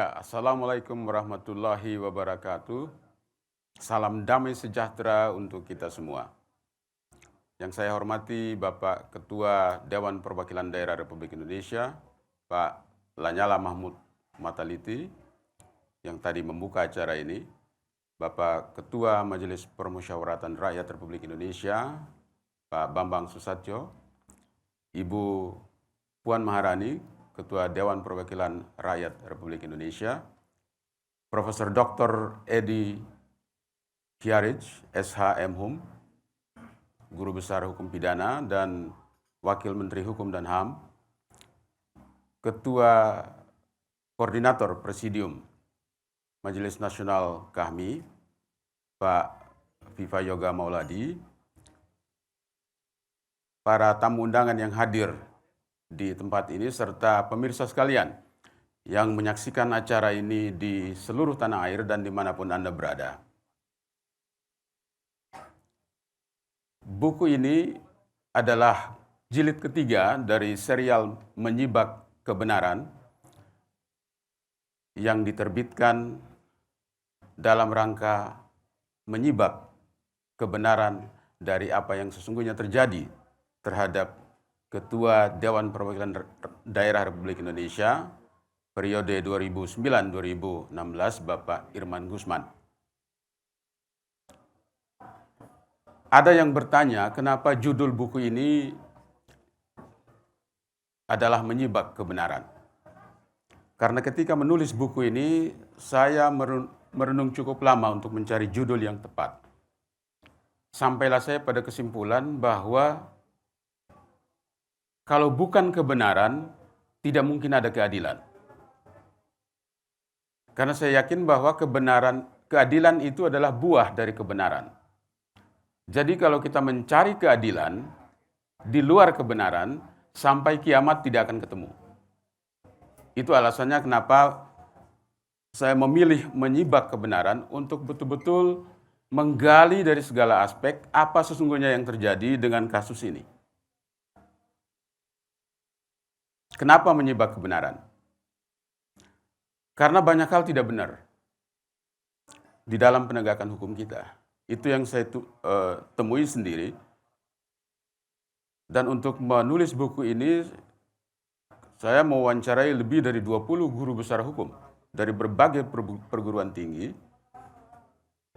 Ya, Assalamualaikum warahmatullahi wabarakatuh. Salam damai sejahtera untuk kita semua. Yang saya hormati Bapak Ketua Dewan Perwakilan Daerah Republik Indonesia, Pak Lanyala Mahmud Mataliti, yang tadi membuka acara ini, Bapak Ketua Majelis Permusyawaratan Rakyat Republik Indonesia, Pak Bambang Susatyo, Ibu Puan Maharani, Ketua Dewan Perwakilan Rakyat Republik Indonesia, Profesor Dr. Edi Hiarij, SH.M. Hum, Guru Besar Hukum Pidana dan Wakil Menteri Hukum dan HAM, Ketua Koordinator Presidium Majelis Nasional KAHMI, Pak Viva Yoga Mauladi, para tamu undangan yang hadir di tempat ini, serta pemirsa sekalian yang menyaksikan acara ini di seluruh tanah air dan dimanapun Anda berada. Buku ini adalah jilid ketiga dari serial Menyibak Kebenaran yang diterbitkan dalam rangka menyibak kebenaran dari apa yang sesungguhnya terjadi terhadap Ketua Dewan Perwakilan Daerah Republik Indonesia periode 2009-2016, Bapak Irman Gusman. Ada yang bertanya kenapa judul buku ini adalah Menyibak Kebenaran. Karena ketika menulis buku ini, saya merenung cukup lama untuk mencari judul yang tepat. Sampailah saya pada kesimpulan bahwa kalau bukan kebenaran, tidak mungkin ada keadilan. Karena saya yakin bahwa keadilan itu adalah buah dari kebenaran. Jadi kalau kita mencari keadilan di luar kebenaran, sampai kiamat tidak akan ketemu. Itu alasannya kenapa saya memilih menyibak kebenaran untuk betul-betul menggali dari segala aspek apa sesungguhnya yang terjadi dengan kasus ini. Kenapa menyibak kebenaran? Karena banyak hal tidak benar di dalam penegakan hukum kita. Itu yang saya temui sendiri. Dan untuk menulis buku ini, saya mewawancarai lebih dari 20 guru besar hukum dari berbagai perguruan tinggi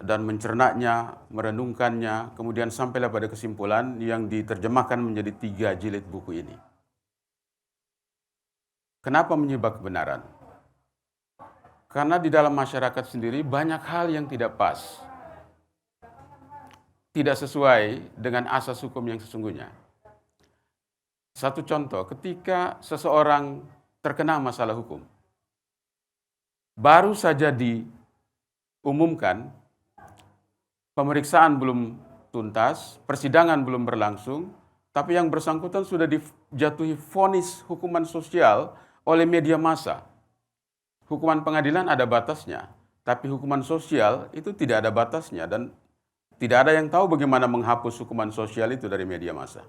dan mencernanya, merenungkannya, kemudian sampailah pada kesimpulan yang diterjemahkan menjadi 3 jilid buku ini. Kenapa menyibak kebenaran? Karena di dalam masyarakat sendiri banyak hal yang tidak pas, tidak sesuai dengan asas hukum yang sesungguhnya. Satu contoh, ketika seseorang terkena masalah hukum, baru saja diumumkan, pemeriksaan belum tuntas, persidangan belum berlangsung, tapi yang bersangkutan sudah dijatuhi vonis hukuman sosial oleh media massa. Hukuman pengadilan ada batasnya, tapi hukuman sosial itu tidak ada batasnya dan tidak ada yang tahu bagaimana menghapus hukuman sosial itu dari media massa.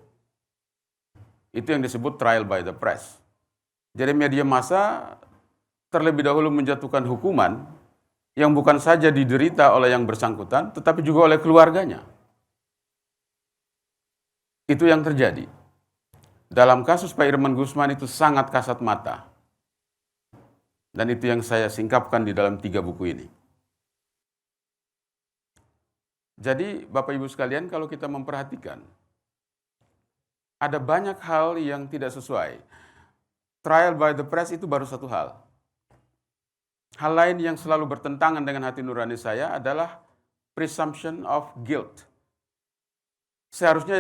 Itu yang disebut trial by the press. Jadi media massa terlebih dahulu menjatuhkan hukuman yang bukan saja diderita oleh yang bersangkutan, tetapi juga oleh keluarganya. Itu yang terjadi. Dalam kasus Pak Irman Gusman itu sangat kasat mata. Dan itu yang saya singkapkan di dalam 3 buku ini. Jadi Bapak Ibu sekalian, kalau kita memperhatikan, ada banyak hal yang tidak sesuai. Trial by the press itu baru satu hal. Hal lain yang selalu bertentangan dengan hati nurani saya adalah presumption of guilt. Seharusnya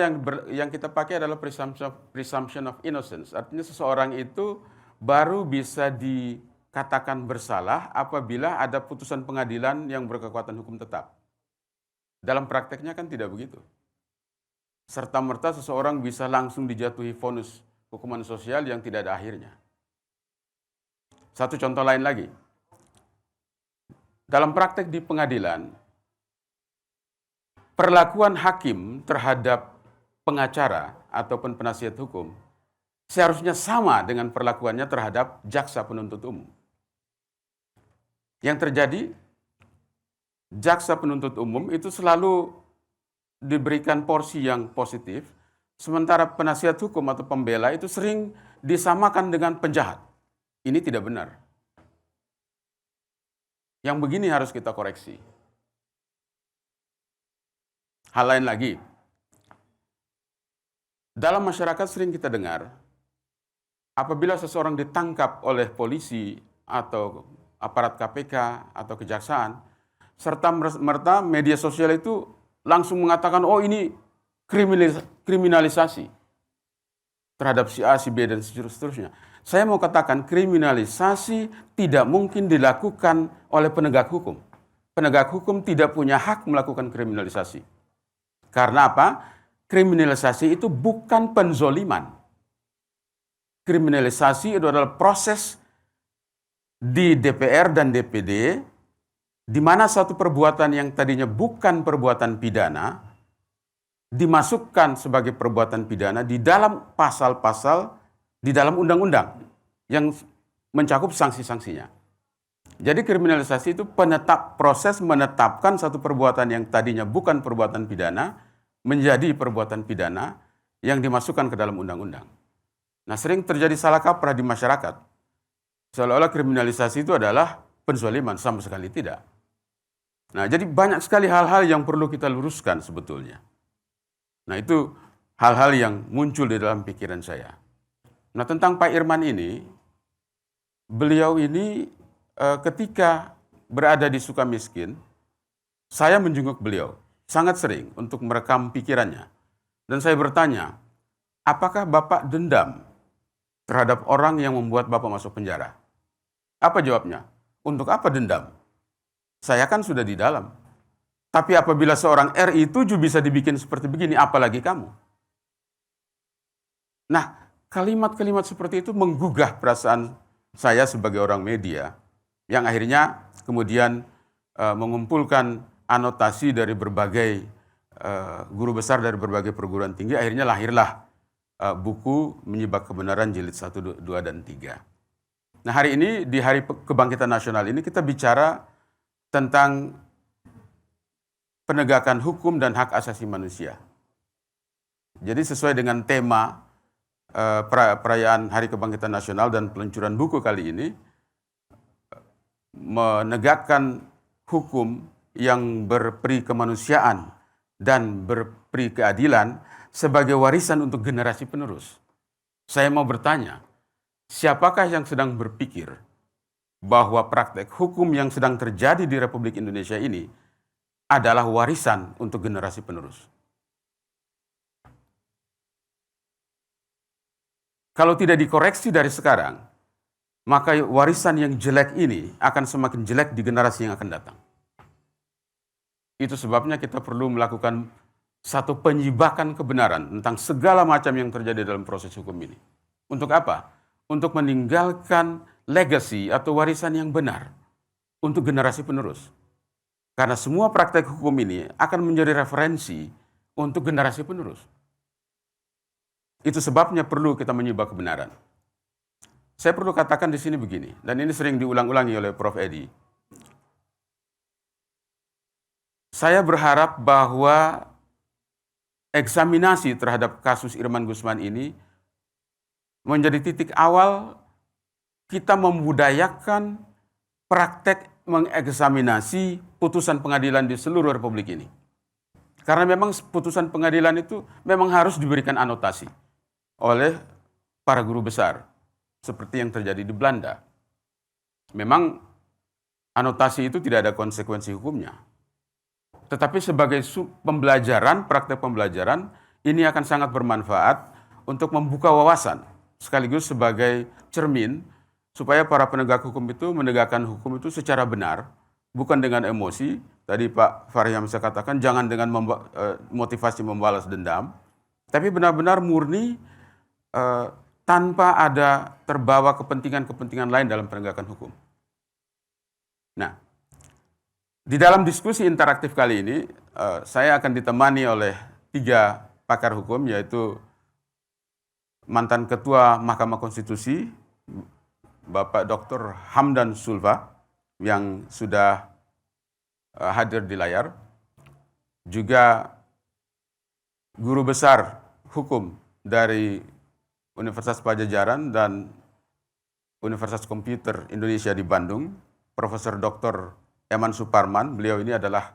yang kita pakai adalah presumption of innocence. Artinya seseorang itu baru bisa dikatakan bersalah apabila ada putusan pengadilan yang berkekuatan hukum tetap. Dalam prakteknya kan tidak begitu. Serta-merta seseorang bisa langsung dijatuhi vonis hukuman sosial yang tidak ada akhirnya. Satu contoh lain lagi. Dalam praktek di pengadilan, perlakuan hakim terhadap pengacara ataupun penasihat hukum seharusnya sama dengan perlakuannya terhadap jaksa penuntut umum. Yang terjadi, jaksa penuntut umum itu selalu diberikan porsi yang positif, sementara penasihat hukum atau pembela itu sering disamakan dengan penjahat. Ini tidak benar. Yang begini harus kita koreksi. Hal lain lagi, dalam masyarakat sering kita dengar, apabila seseorang ditangkap oleh polisi atau aparat KPK atau kejaksaan, serta merta media sosial itu langsung mengatakan, oh ini kriminalisasi terhadap si A, si B, dan seterusnya. Saya mau katakan kriminalisasi tidak mungkin dilakukan oleh penegak hukum. Penegak hukum tidak punya hak melakukan kriminalisasi. Karena apa? Kriminalisasi itu bukan penzoliman. Kriminalisasi itu adalah proses di DPR dan DPD di mana satu perbuatan yang tadinya bukan perbuatan pidana dimasukkan sebagai perbuatan pidana di dalam pasal-pasal di dalam undang-undang yang mencakup sanksi-sanksinya. Jadi kriminalisasi itu proses menetapkan satu perbuatan yang tadinya bukan perbuatan pidana menjadi perbuatan pidana yang dimasukkan ke dalam undang-undang. Nah, sering terjadi salah kaprah di masyarakat. Seolah-olah kriminalisasi itu adalah penzaliman, sama sekali tidak. Nah, jadi banyak sekali hal-hal yang perlu kita luruskan sebetulnya. Nah, itu hal-hal yang muncul di dalam pikiran saya. Nah, tentang Pak Irman ini, beliau ini ketika berada di Sukamiskin, saya menjenguk beliau sangat sering untuk merekam pikirannya. Dan saya bertanya, apakah Bapak dendam terhadap orang yang membuat Bapak masuk penjara? Apa jawabnya? Untuk apa dendam? Saya kan sudah di dalam. Tapi apabila seorang RI 7 bisa dibikin seperti begini, apalagi kamu? Nah, kalimat-kalimat seperti itu menggugah perasaan saya sebagai orang media, yang akhirnya kemudian mengumpulkan anotasi dari berbagai guru besar dari berbagai perguruan tinggi, akhirnya lahirlah buku Menyibak Kebenaran jilid 1, 2, dan 3. Nah, hari ini di Hari Kebangkitan Nasional ini kita bicara tentang penegakan hukum dan hak asasi manusia. Jadi sesuai dengan tema perayaan Hari Kebangkitan Nasional dan peluncuran buku kali ini, menegakkan hukum yang berperi kemanusiaan dan berperi keadilan sebagai warisan untuk generasi penerus. Saya mau bertanya, siapakah yang sedang berpikir bahwa praktek hukum yang sedang terjadi di Republik Indonesia ini adalah warisan untuk generasi penerus? Kalau tidak dikoreksi dari sekarang, maka warisan yang jelek ini akan semakin jelek di generasi yang akan datang. Itu sebabnya kita perlu melakukan satu penyibakan kebenaran tentang segala macam yang terjadi dalam proses hukum ini. Untuk apa? Untuk meninggalkan legacy atau warisan yang benar untuk generasi penerus. Karena semua praktek hukum ini akan menjadi referensi untuk generasi penerus. Itu sebabnya perlu kita menyibak kebenaran. Saya perlu katakan di sini begini, dan ini sering diulang-ulangi oleh Prof. Edi. Saya berharap bahwa eksaminasi terhadap kasus Irman Gusman ini menjadi titik awal kita membudayakan praktek mengeksaminasi putusan pengadilan di seluruh Republik ini. Karena memang putusan pengadilan itu memang harus diberikan anotasi oleh para guru besar, seperti yang terjadi di Belanda. Memang anotasi itu tidak ada konsekuensi hukumnya. Tetapi sebagai pembelajaran, praktek pembelajaran, ini akan sangat bermanfaat untuk membuka wawasan, sekaligus sebagai cermin, supaya para penegak hukum itu menegakkan hukum itu secara benar, bukan dengan emosi. Tadi Pak Fahri Hamzah katakan, jangan dengan motivasi membalas dendam, tapi benar-benar murni, tanpa ada terbawa kepentingan-kepentingan lain dalam penegakan hukum. Nah, di dalam diskusi interaktif kali ini, saya akan ditemani oleh 3 pakar hukum, yaitu mantan Ketua Mahkamah Konstitusi, Bapak Dr. Hamdan Sulfa, yang sudah hadir di layar, juga guru besar hukum dari Universitas Pajajaran dan Universitas Komputer Indonesia di Bandung, Profesor Dr. Eman Suparman. Beliau ini adalah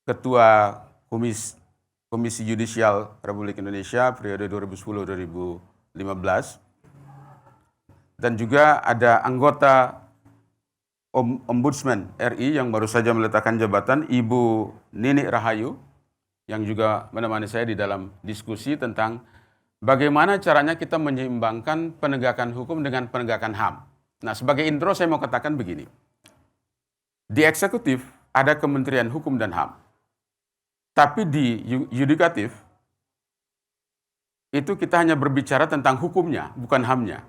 Ketua Komisi Yudisial Republik Indonesia periode 2010-2015. Dan juga ada anggota Ombudsman RI yang baru saja meletakkan jabatan, Ibu Nini Rahayu, yang juga menemani saya di dalam diskusi tentang bagaimana caranya kita menyeimbangkan penegakan hukum dengan penegakan HAM. Nah, sebagai intro saya mau katakan begini. Di eksekutif ada Kementerian Hukum dan HAM. Tapi di yudikatif itu kita hanya berbicara tentang hukumnya, bukan HAM-nya.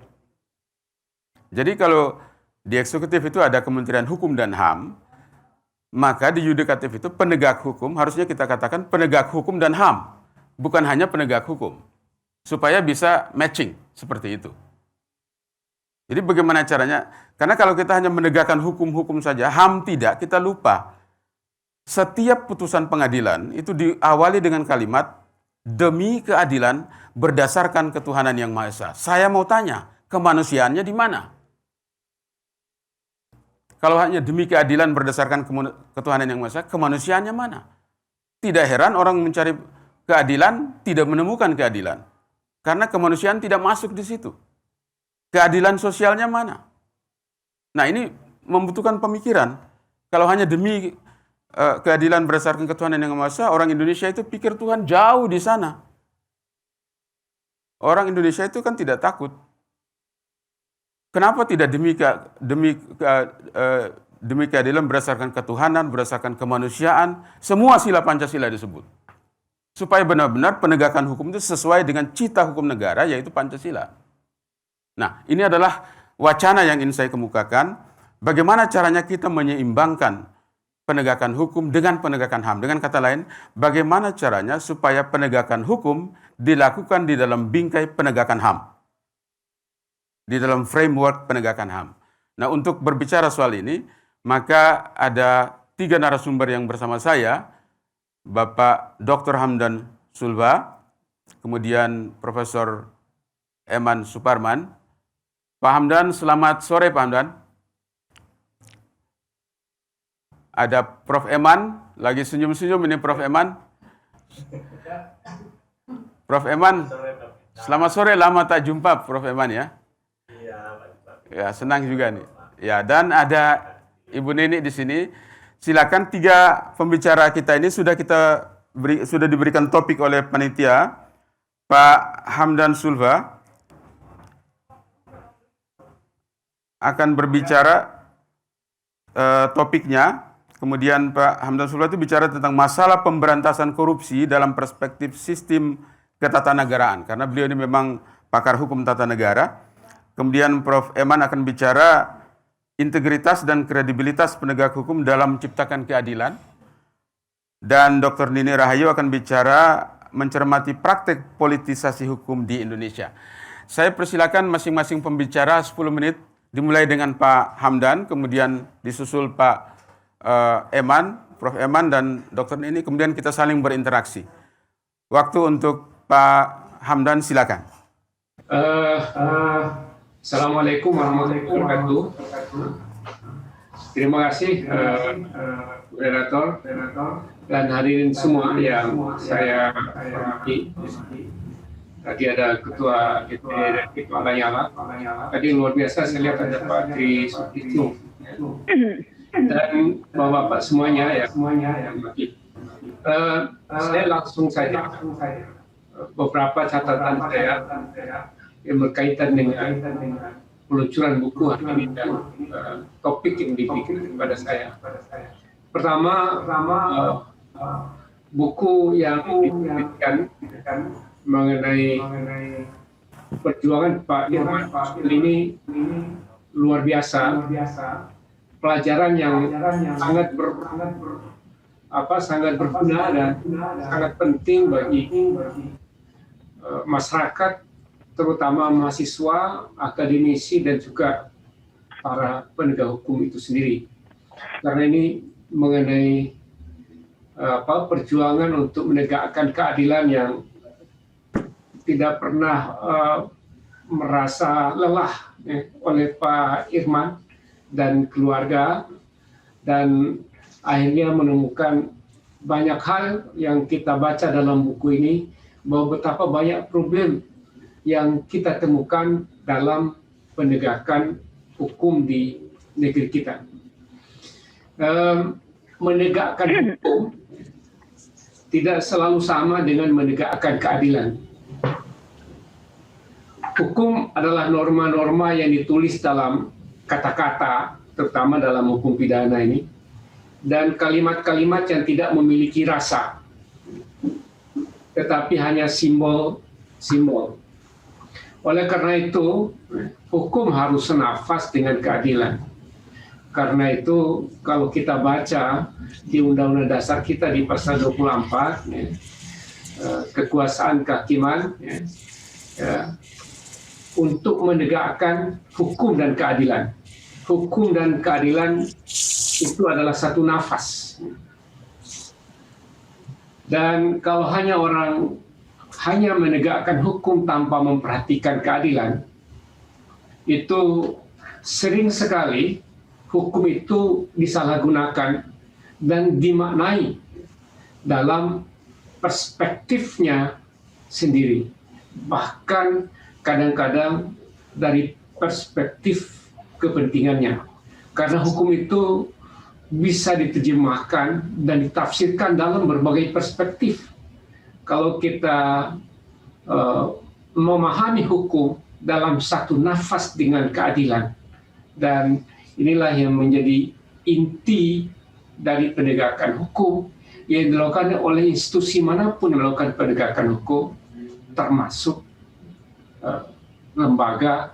Jadi kalau di eksekutif itu ada Kementerian Hukum dan HAM, maka di yudikatif itu penegak hukum harusnya kita katakan penegak hukum dan HAM, bukan hanya penegak hukum. Supaya bisa matching seperti itu. Jadi bagaimana caranya? Karena kalau kita hanya menegakkan hukum-hukum saja, HAM tidak, kita lupa. Setiap putusan pengadilan itu diawali dengan kalimat demi keadilan berdasarkan ketuhanan yang Maha Esa. Saya mau tanya, kemanusiaannya di mana? Kalau hanya demi keadilan berdasarkan ketuhanan yang Maha Esa, kemanusiaannya mana? Tidak heran orang mencari keadilan tidak menemukan keadilan. Karena kemanusiaan tidak masuk di situ. Keadilan sosialnya mana? Nah, ini membutuhkan pemikiran. Kalau hanya demi keadilan berdasarkan ketuhanan yang Maha Esa, orang Indonesia itu pikir Tuhan jauh di sana. Orang Indonesia itu kan tidak takut. Kenapa tidak demi keadilan berdasarkan ketuhanan, berdasarkan kemanusiaan, semua sila Pancasila disebut. Supaya benar-benar penegakan hukum itu sesuai dengan cita hukum negara, yaitu Pancasila. Nah, ini adalah wacana yang ingin saya kemukakan. Bagaimana caranya kita menyeimbangkan penegakan hukum dengan penegakan HAM. Dengan kata lain, bagaimana caranya supaya penegakan hukum dilakukan di dalam bingkai penegakan HAM. Di dalam framework penegakan HAM. Nah, untuk berbicara soal ini, maka ada 3 narasumber yang bersama saya, Bapak Dr. Hamdan Sulva, kemudian Profesor Eman Suparman. Pak Hamdan, selamat sore Pak Hamdan. Ada Prof. Eman, lagi senyum-senyum ini Prof. Eman. Prof. Eman, selamat sore, lama tak jumpa Prof. Eman ya. Ya, senang juga nih. Ya, dan ada Ibu Nini di sini. Silakan 3 pembicara kita ini sudah diberikan topik oleh panitia. Pak Hamdan Sulva akan berbicara topiknya. Kemudian Pak Hamdan Sulva itu bicara tentang masalah pemberantasan korupsi dalam perspektif sistem ketatanegaraan. Karena beliau ini memang pakar hukum tata negara. Kemudian Prof. Eman akan bicara integritas dan kredibilitas penegak hukum dalam menciptakan keadilan. Dan Dr. Nini Rahayu akan bicara mencermati praktek politisasi hukum di Indonesia. Saya persilakan masing-masing pembicara 10 menit, dimulai dengan Pak Hamdan, kemudian disusul Pak Eman, Prof. Eman, dan Dr. Nini, kemudian kita saling berinteraksi. Waktu untuk Pak Hamdan, silakan. Assalamualaikum warahmatullahi wabarakatuh. Terima kasih moderator dan hadirin semua yang saya hormati. Tadi ada Ketua DPR dan Ketua Lanyala. Tadi luar biasa saya lihat ada Pak Tri Sutito dan Bapak-bapak semuanya ya. Saya langsung saja beberapa catatan saya yang berkaitan dengan peluncuran buku hari ini dan topik yang diberikan kepada saya. Pertama, buku yang diberikan mengenai perjuangan Pak Irman ini luar biasa. Pelajaran yang sangat berguna dan sangat penting bagi masyarakat, terutama mahasiswa, akademisi, dan juga para penegak hukum itu sendiri. karena ini mengenai perjuangan untuk menegakkan keadilan yang tidak pernah merasa lelah oleh Pak Irman dan keluarga, dan akhirnya menemukan banyak hal yang kita baca dalam buku ini, bahwa betapa banyak problem yang kita temukan dalam penegakan hukum di negeri kita. Menegakkan hukum tidak selalu sama dengan menegakkan keadilan. Hukum adalah norma-norma yang ditulis dalam kata-kata, terutama dalam hukum pidana ini, dan kalimat-kalimat yang tidak memiliki rasa, tetapi hanya simbol-simbol. Oleh karena itu, hukum harus senafas dengan keadilan. Karena itu, kalau kita baca di Undang-Undang Dasar kita di pasal 24, kekuasaan kehakiman, untuk menegakkan hukum dan keadilan. Hukum dan keadilan itu adalah satu nafas. Dan kalau orang hanya menegakkan hukum tanpa memperhatikan keadilan, itu sering sekali hukum itu disalahgunakan dan dimaknai dalam perspektifnya sendiri. Bahkan kadang-kadang dari perspektif kepentingannya. Karena hukum itu bisa diterjemahkan dan ditafsirkan dalam berbagai perspektif. Kalau kita memahami hukum dalam satu nafas dengan keadilan, dan inilah yang menjadi inti dari penegakan hukum yang dilakukan oleh institusi manapun yang melakukan penegakan hukum, termasuk lembaga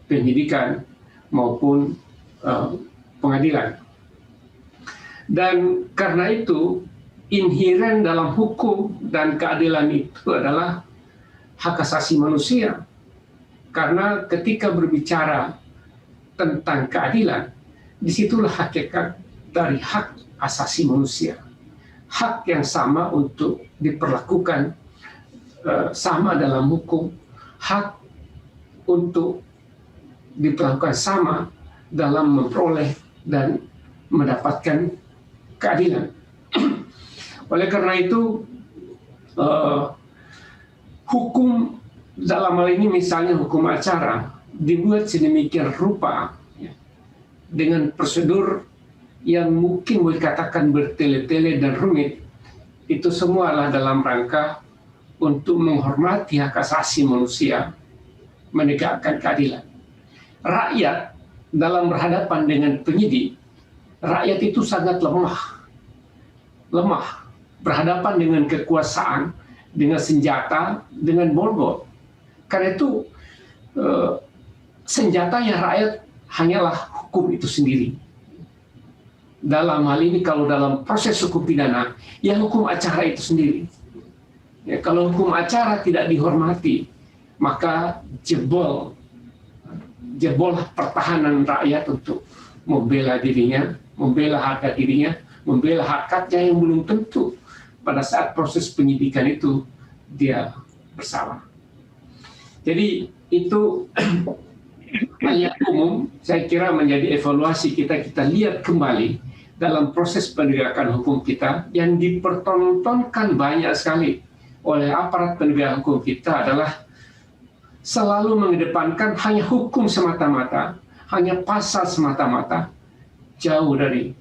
penyidikan maupun pengadilan. Dan karena itu, inheren dalam hukum dan keadilan itu adalah hak asasi manusia. Karena ketika berbicara tentang keadilan, disitulah hakikat dari hak asasi manusia. Hak yang sama untuk diperlakukan sama dalam hukum, hak untuk diperlakukan sama dalam memperoleh dan mendapatkan keadilan. Oleh karena itu, hukum dalam hal ini misalnya hukum acara dibuat sedemikian rupa dengan prosedur yang mungkin boleh dikatakan bertele-tele dan rumit. Itu semua adalah dalam rangka untuk menghormati hak asasi manusia, menegakkan keadilan. Rakyat dalam berhadapan dengan penyidik, rakyat itu sangat lemah berhadapan dengan kekuasaan, dengan senjata, dengan borgol. Karena itu senjatanya rakyat hanyalah hukum itu sendiri. Dalam hal ini kalau dalam proses hukum pidana, ya hukum acara itu sendiri. Ya, kalau hukum acara tidak dihormati, maka jebol pertahanan rakyat untuk membela dirinya, membela harga dirinya, membela haknya yang belum tentu pada saat proses penyidikan itu dia bersalah. Jadi itu hanya umum, saya kira menjadi evaluasi kita lihat kembali dalam proses penegakan hukum kita yang dipertontonkan banyak sekali oleh aparat penegak hukum kita adalah selalu mengedepankan hanya hukum semata-mata, hanya pasal semata-mata, jauh dari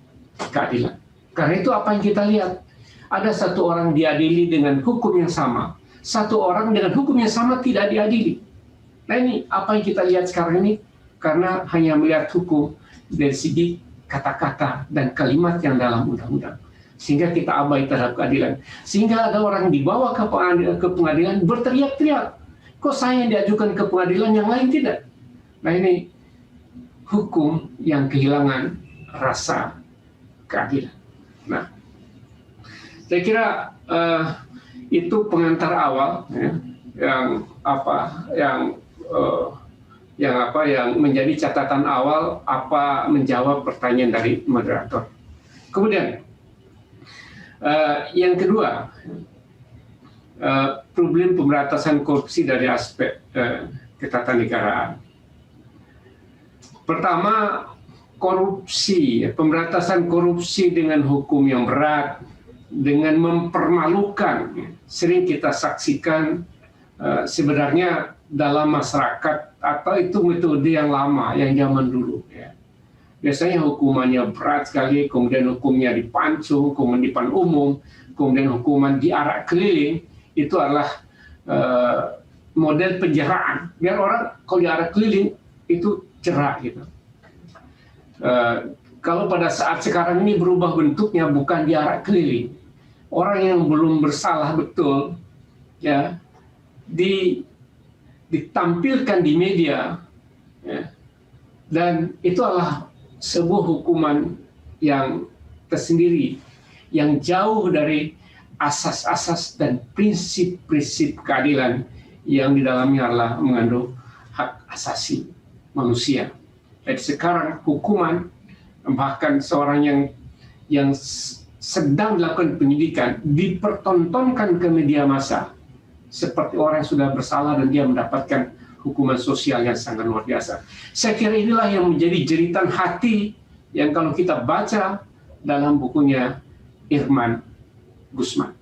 keadilan. Karena itu apa yang kita lihat, ada satu orang diadili dengan hukum yang sama, satu orang dengan hukum yang sama tidak diadili. Nah ini apa yang kita lihat sekarang ini, karena hanya melihat hukum dari segi kata-kata dan kalimat yang dalam undang-undang. Sehingga kita abai terhadap keadilan. Sehingga ada orang dibawa ke pengadilan berteriak-teriak. Kok saya yang diajukan ke pengadilan, yang lain tidak? Nah ini hukum yang kehilangan rasa keadilan. Nah, saya kira itu pengantar awal ya, yang yang menjadi catatan awal apa menjawab pertanyaan dari moderator. Kemudian yang kedua, problem pemberantasan korupsi dari aspek ketatanegaraan. Pertama, korupsi, pemberantasan korupsi dengan hukum yang berat, dengan mempermalukan, sering kita saksikan sebenarnya dalam masyarakat, atau itu metode yang lama, yang zaman dulu. Ya. Biasanya hukumannya berat sekali, kemudian hukumnya dipancung, kemudian di depan umum, kemudian hukuman diarak keliling, itu adalah model penjaraan. Biar orang kalau diarak keliling itu cerah gitu. Kalau pada saat sekarang ini berubah bentuknya, bukan diarak keliling. Orang yang belum bersalah betul, ya, ditampilkan di media, ya, dan itu adalah sebuah hukuman yang tersendiri, yang jauh dari asas-asas dan prinsip-prinsip keadilan yang di dalamnya adalah mengandung hak asasi manusia. Jadi sekarang hukuman, bahkan seorang yang sedang dilakukan penyidikan, dipertontonkan ke media massa seperti orang yang sudah bersalah dan dia mendapatkan hukuman sosial yang sangat luar biasa. Saya kira inilah yang menjadi jeritan hati yang kalau kita baca dalam bukunya Irman Gusman.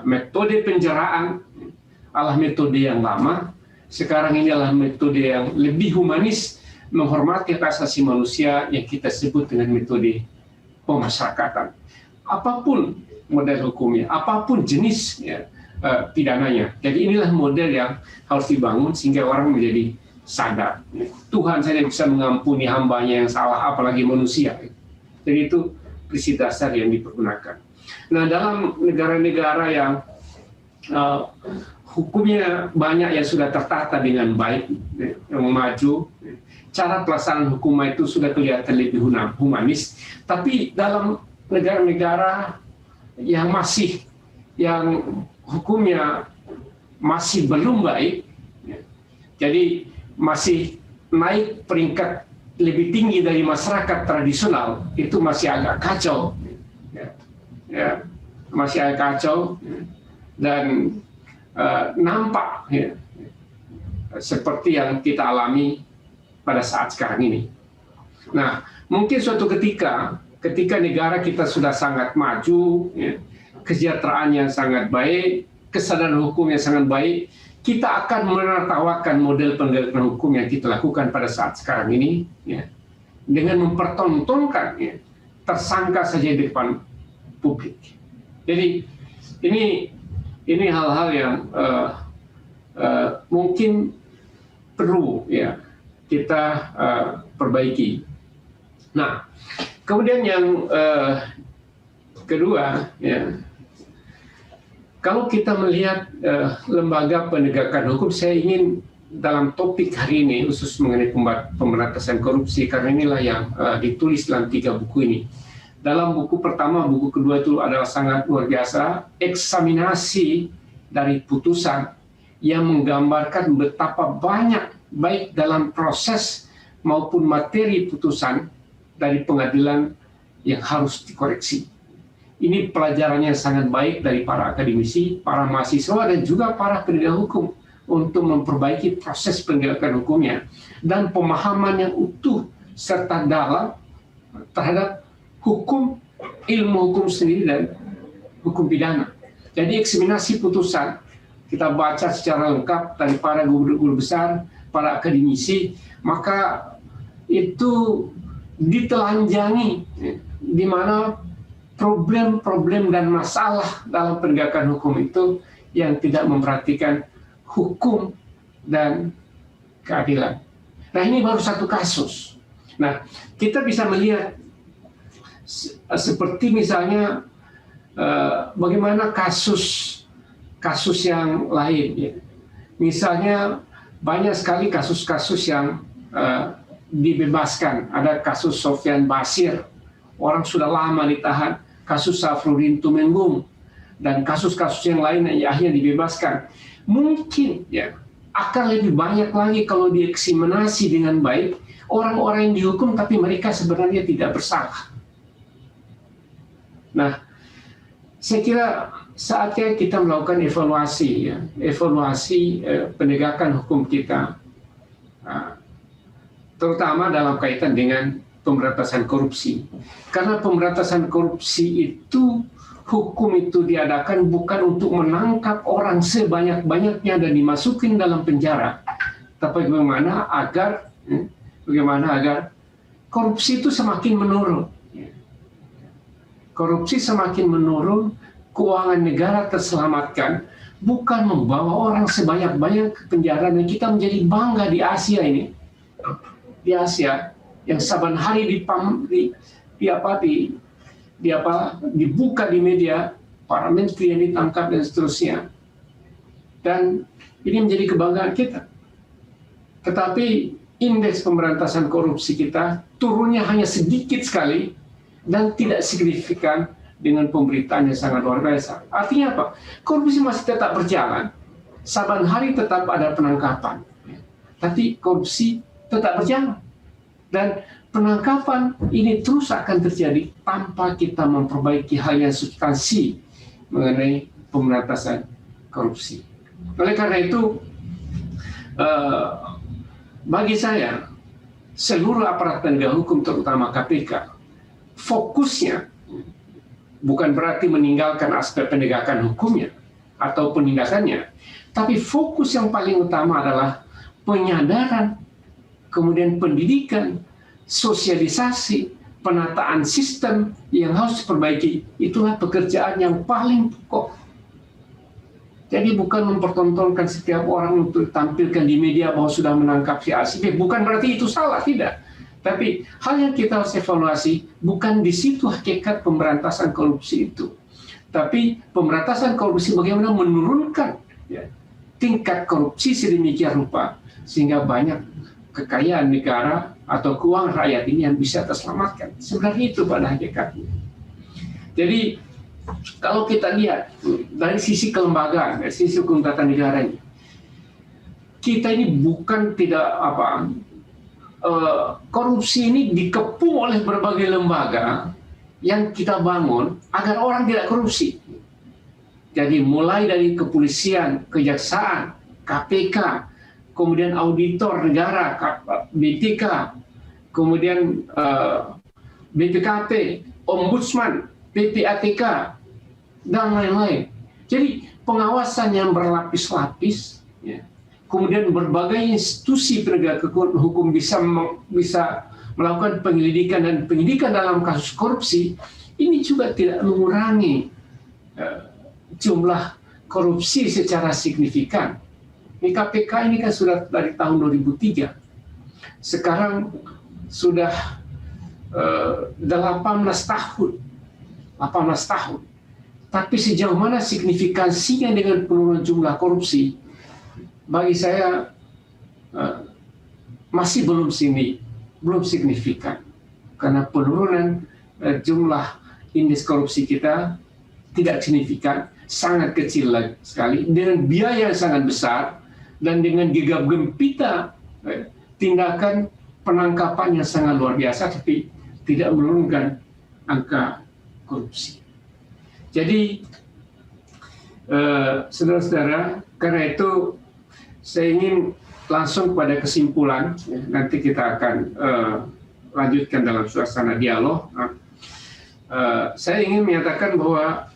Metode penjaraan adalah metode yang lama, sekarang ini adalah metode yang lebih humanis, menghormati hak asasi manusia yang kita sebut dengan metode pemasyarakatan. Apapun model hukumnya, apapun jenis ya, pidananya. Jadi inilah model yang harus dibangun sehingga orang menjadi sadar. Tuhan saja bisa mengampuni hambanya yang salah, apalagi manusia. Jadi itu prinsip dasar yang dipergunakan. Nah, dalam negara-negara yang hukumnya banyak yang sudah tertata dengan baik, yang maju, cara pelaksanaan hukum itu sudah kelihatan lebih humanis. Tapi dalam negara-negara yang hukumnya masih belum baik, jadi masih naik peringkat lebih tinggi dari masyarakat tradisional, itu masih agak kacau, ya, masih agak kacau, dan nampak ya, seperti yang kita alami pada saat sekarang ini. Nah, mungkin suatu ketika negara kita sudah sangat maju, ya, kesejahteraan yang sangat baik, kesadaran hukum yang sangat baik, kita akan menertawakan model penegakan hukum yang kita lakukan pada saat sekarang ini, ya, dengan mempertontonkan ya, tersangka saja di depan publik. Jadi ini hal-hal yang mungkin perlu ya kita perbaiki. Nah, kemudian yang kedua, ya, kalau kita melihat lembaga penegakan hukum, saya ingin dalam topik hari ini khusus mengenai pemberantasan korupsi, karena inilah yang ditulis dalam 3 buku ini. Dalam buku pertama, buku kedua itu adalah sangat luar biasa, eksaminasi dari putusan yang menggambarkan betapa banyak baik dalam proses maupun materi putusan dari pengadilan yang harus dikoreksi. Ini pelajaran yang sangat baik dari para akademisi, para mahasiswa, dan juga para penegak hukum untuk memperbaiki proses penegakan hukumnya dan pemahaman yang utuh serta dalam terhadap hukum, ilmu hukum sendiri dan hukum pidana. Jadi eksaminasi putusan kita baca secara lengkap dari para guru-guru besar, para akademisi, maka itu ditelanjangi di mana problem-problem dan masalah dalam penegakan hukum itu yang tidak memperhatikan hukum dan keadilan. Nah, ini baru satu kasus. Nah, kita bisa melihat seperti misalnya bagaimana kasus yang lain. Ya. Misalnya banyak sekali kasus-kasus yang dibebaskan. Ada kasus Sofyan Basir, orang sudah lama ditahan. Kasus Safrudin Tumenggung dan kasus-kasus yang lain yang akhirnya dibebaskan. Mungkin ya akan lebih banyak lagi kalau dieksaminasi dengan baik orang-orang yang dihukum tapi mereka sebenarnya tidak bersalah. Nah, saya kira saatnya kita melakukan evaluasi, ya, evaluasi penegakan hukum kita, terutama dalam kaitan dengan pemberantasan korupsi. Karena pemberantasan korupsi itu, hukum itu diadakan bukan untuk menangkap orang sebanyak-banyaknya dan dimasukin dalam penjara, tapi bagaimana agar korupsi itu semakin menurun. Korupsi semakin menurun, keuangan negara terselamatkan, bukan membawa orang sebanyak-banyak ke penjara. Dan kita menjadi bangga di Asia ini, di Asia yang saban hari dibuka di media, para menteri yang ditangkap dan seterusnya. Dan ini menjadi kebanggaan kita. Tetapi indeks pemberantasan korupsi kita turunnya hanya sedikit sekali dan tidak signifikan dengan pemberitaan yang sangat luar biasa. Artinya apa? Korupsi masih tetap berjalan. Saban hari tetap ada penangkapan. Tapi korupsi tetap berjalan. Dan penangkapan ini terus akan terjadi tanpa kita memperbaiki hal yang substansi mengenai pemberantasan korupsi. Oleh karena itu, bagi saya, seluruh aparat penegak hukum terutama KPK, fokusnya bukan berarti meninggalkan aspek penegakan hukumnya atau penindakannya, tapi fokus yang paling utama adalah penyadaran, kemudian pendidikan, sosialisasi, penataan sistem yang harus diperbaiki. Itulah pekerjaan yang paling pokok. Jadi bukan mempertontonkan setiap orang untuk tampilkan di media bahwa sudah menangkap si A, si B. Bukan berarti itu salah, tidak. Tapi hal yang kita harus evaluasi bukan di situ hakikat pemberantasan korupsi itu. Tapi pemberantasan korupsi bagaimana menurunkan tingkat korupsi sedemikian rupa sehingga banyak kekayaan negara atau keuangan rakyat ini yang bisa terselamatkan. Sebenarnya itu pada hakikatnya. Jadi kalau kita lihat dari sisi kelembagaan, dari sisi hukum tata negaranya, kita ini bukan korupsi ini dikepung oleh berbagai lembaga yang kita bangun agar orang tidak korupsi. Jadi mulai dari kepolisian, kejaksaan, KPK, kemudian auditor negara, BPK, kemudian BPKP, Ombudsman, PPATK, dan lain-lain. Jadi pengawasan yang berlapis-lapis, ya. Kemudian berbagai institusi penegak hukum bisa melakukan penyelidikan dan penyidikan dalam kasus korupsi, ini juga tidak mengurangi jumlah korupsi secara signifikan. Ini KPK ini kan sudah dari tahun 2003. Sekarang sudah 18 tahun. Tapi sejauh mana signifikansinya dengan penurunan jumlah korupsi, bagi saya masih belum signifikan. Karena penurunan jumlah indeks korupsi kita tidak signifikan, sangat kecil sekali, dengan biaya yang sangat besar, dan dengan gegap gempita tindakan penangkapan yang sangat luar biasa, tapi tidak menurunkan angka korupsi. Jadi, saudara-saudara, karena itu saya ingin langsung pada kesimpulan. Nanti kita akan lanjutkan dalam suasana dialog. Saya ingin menyatakan bahwa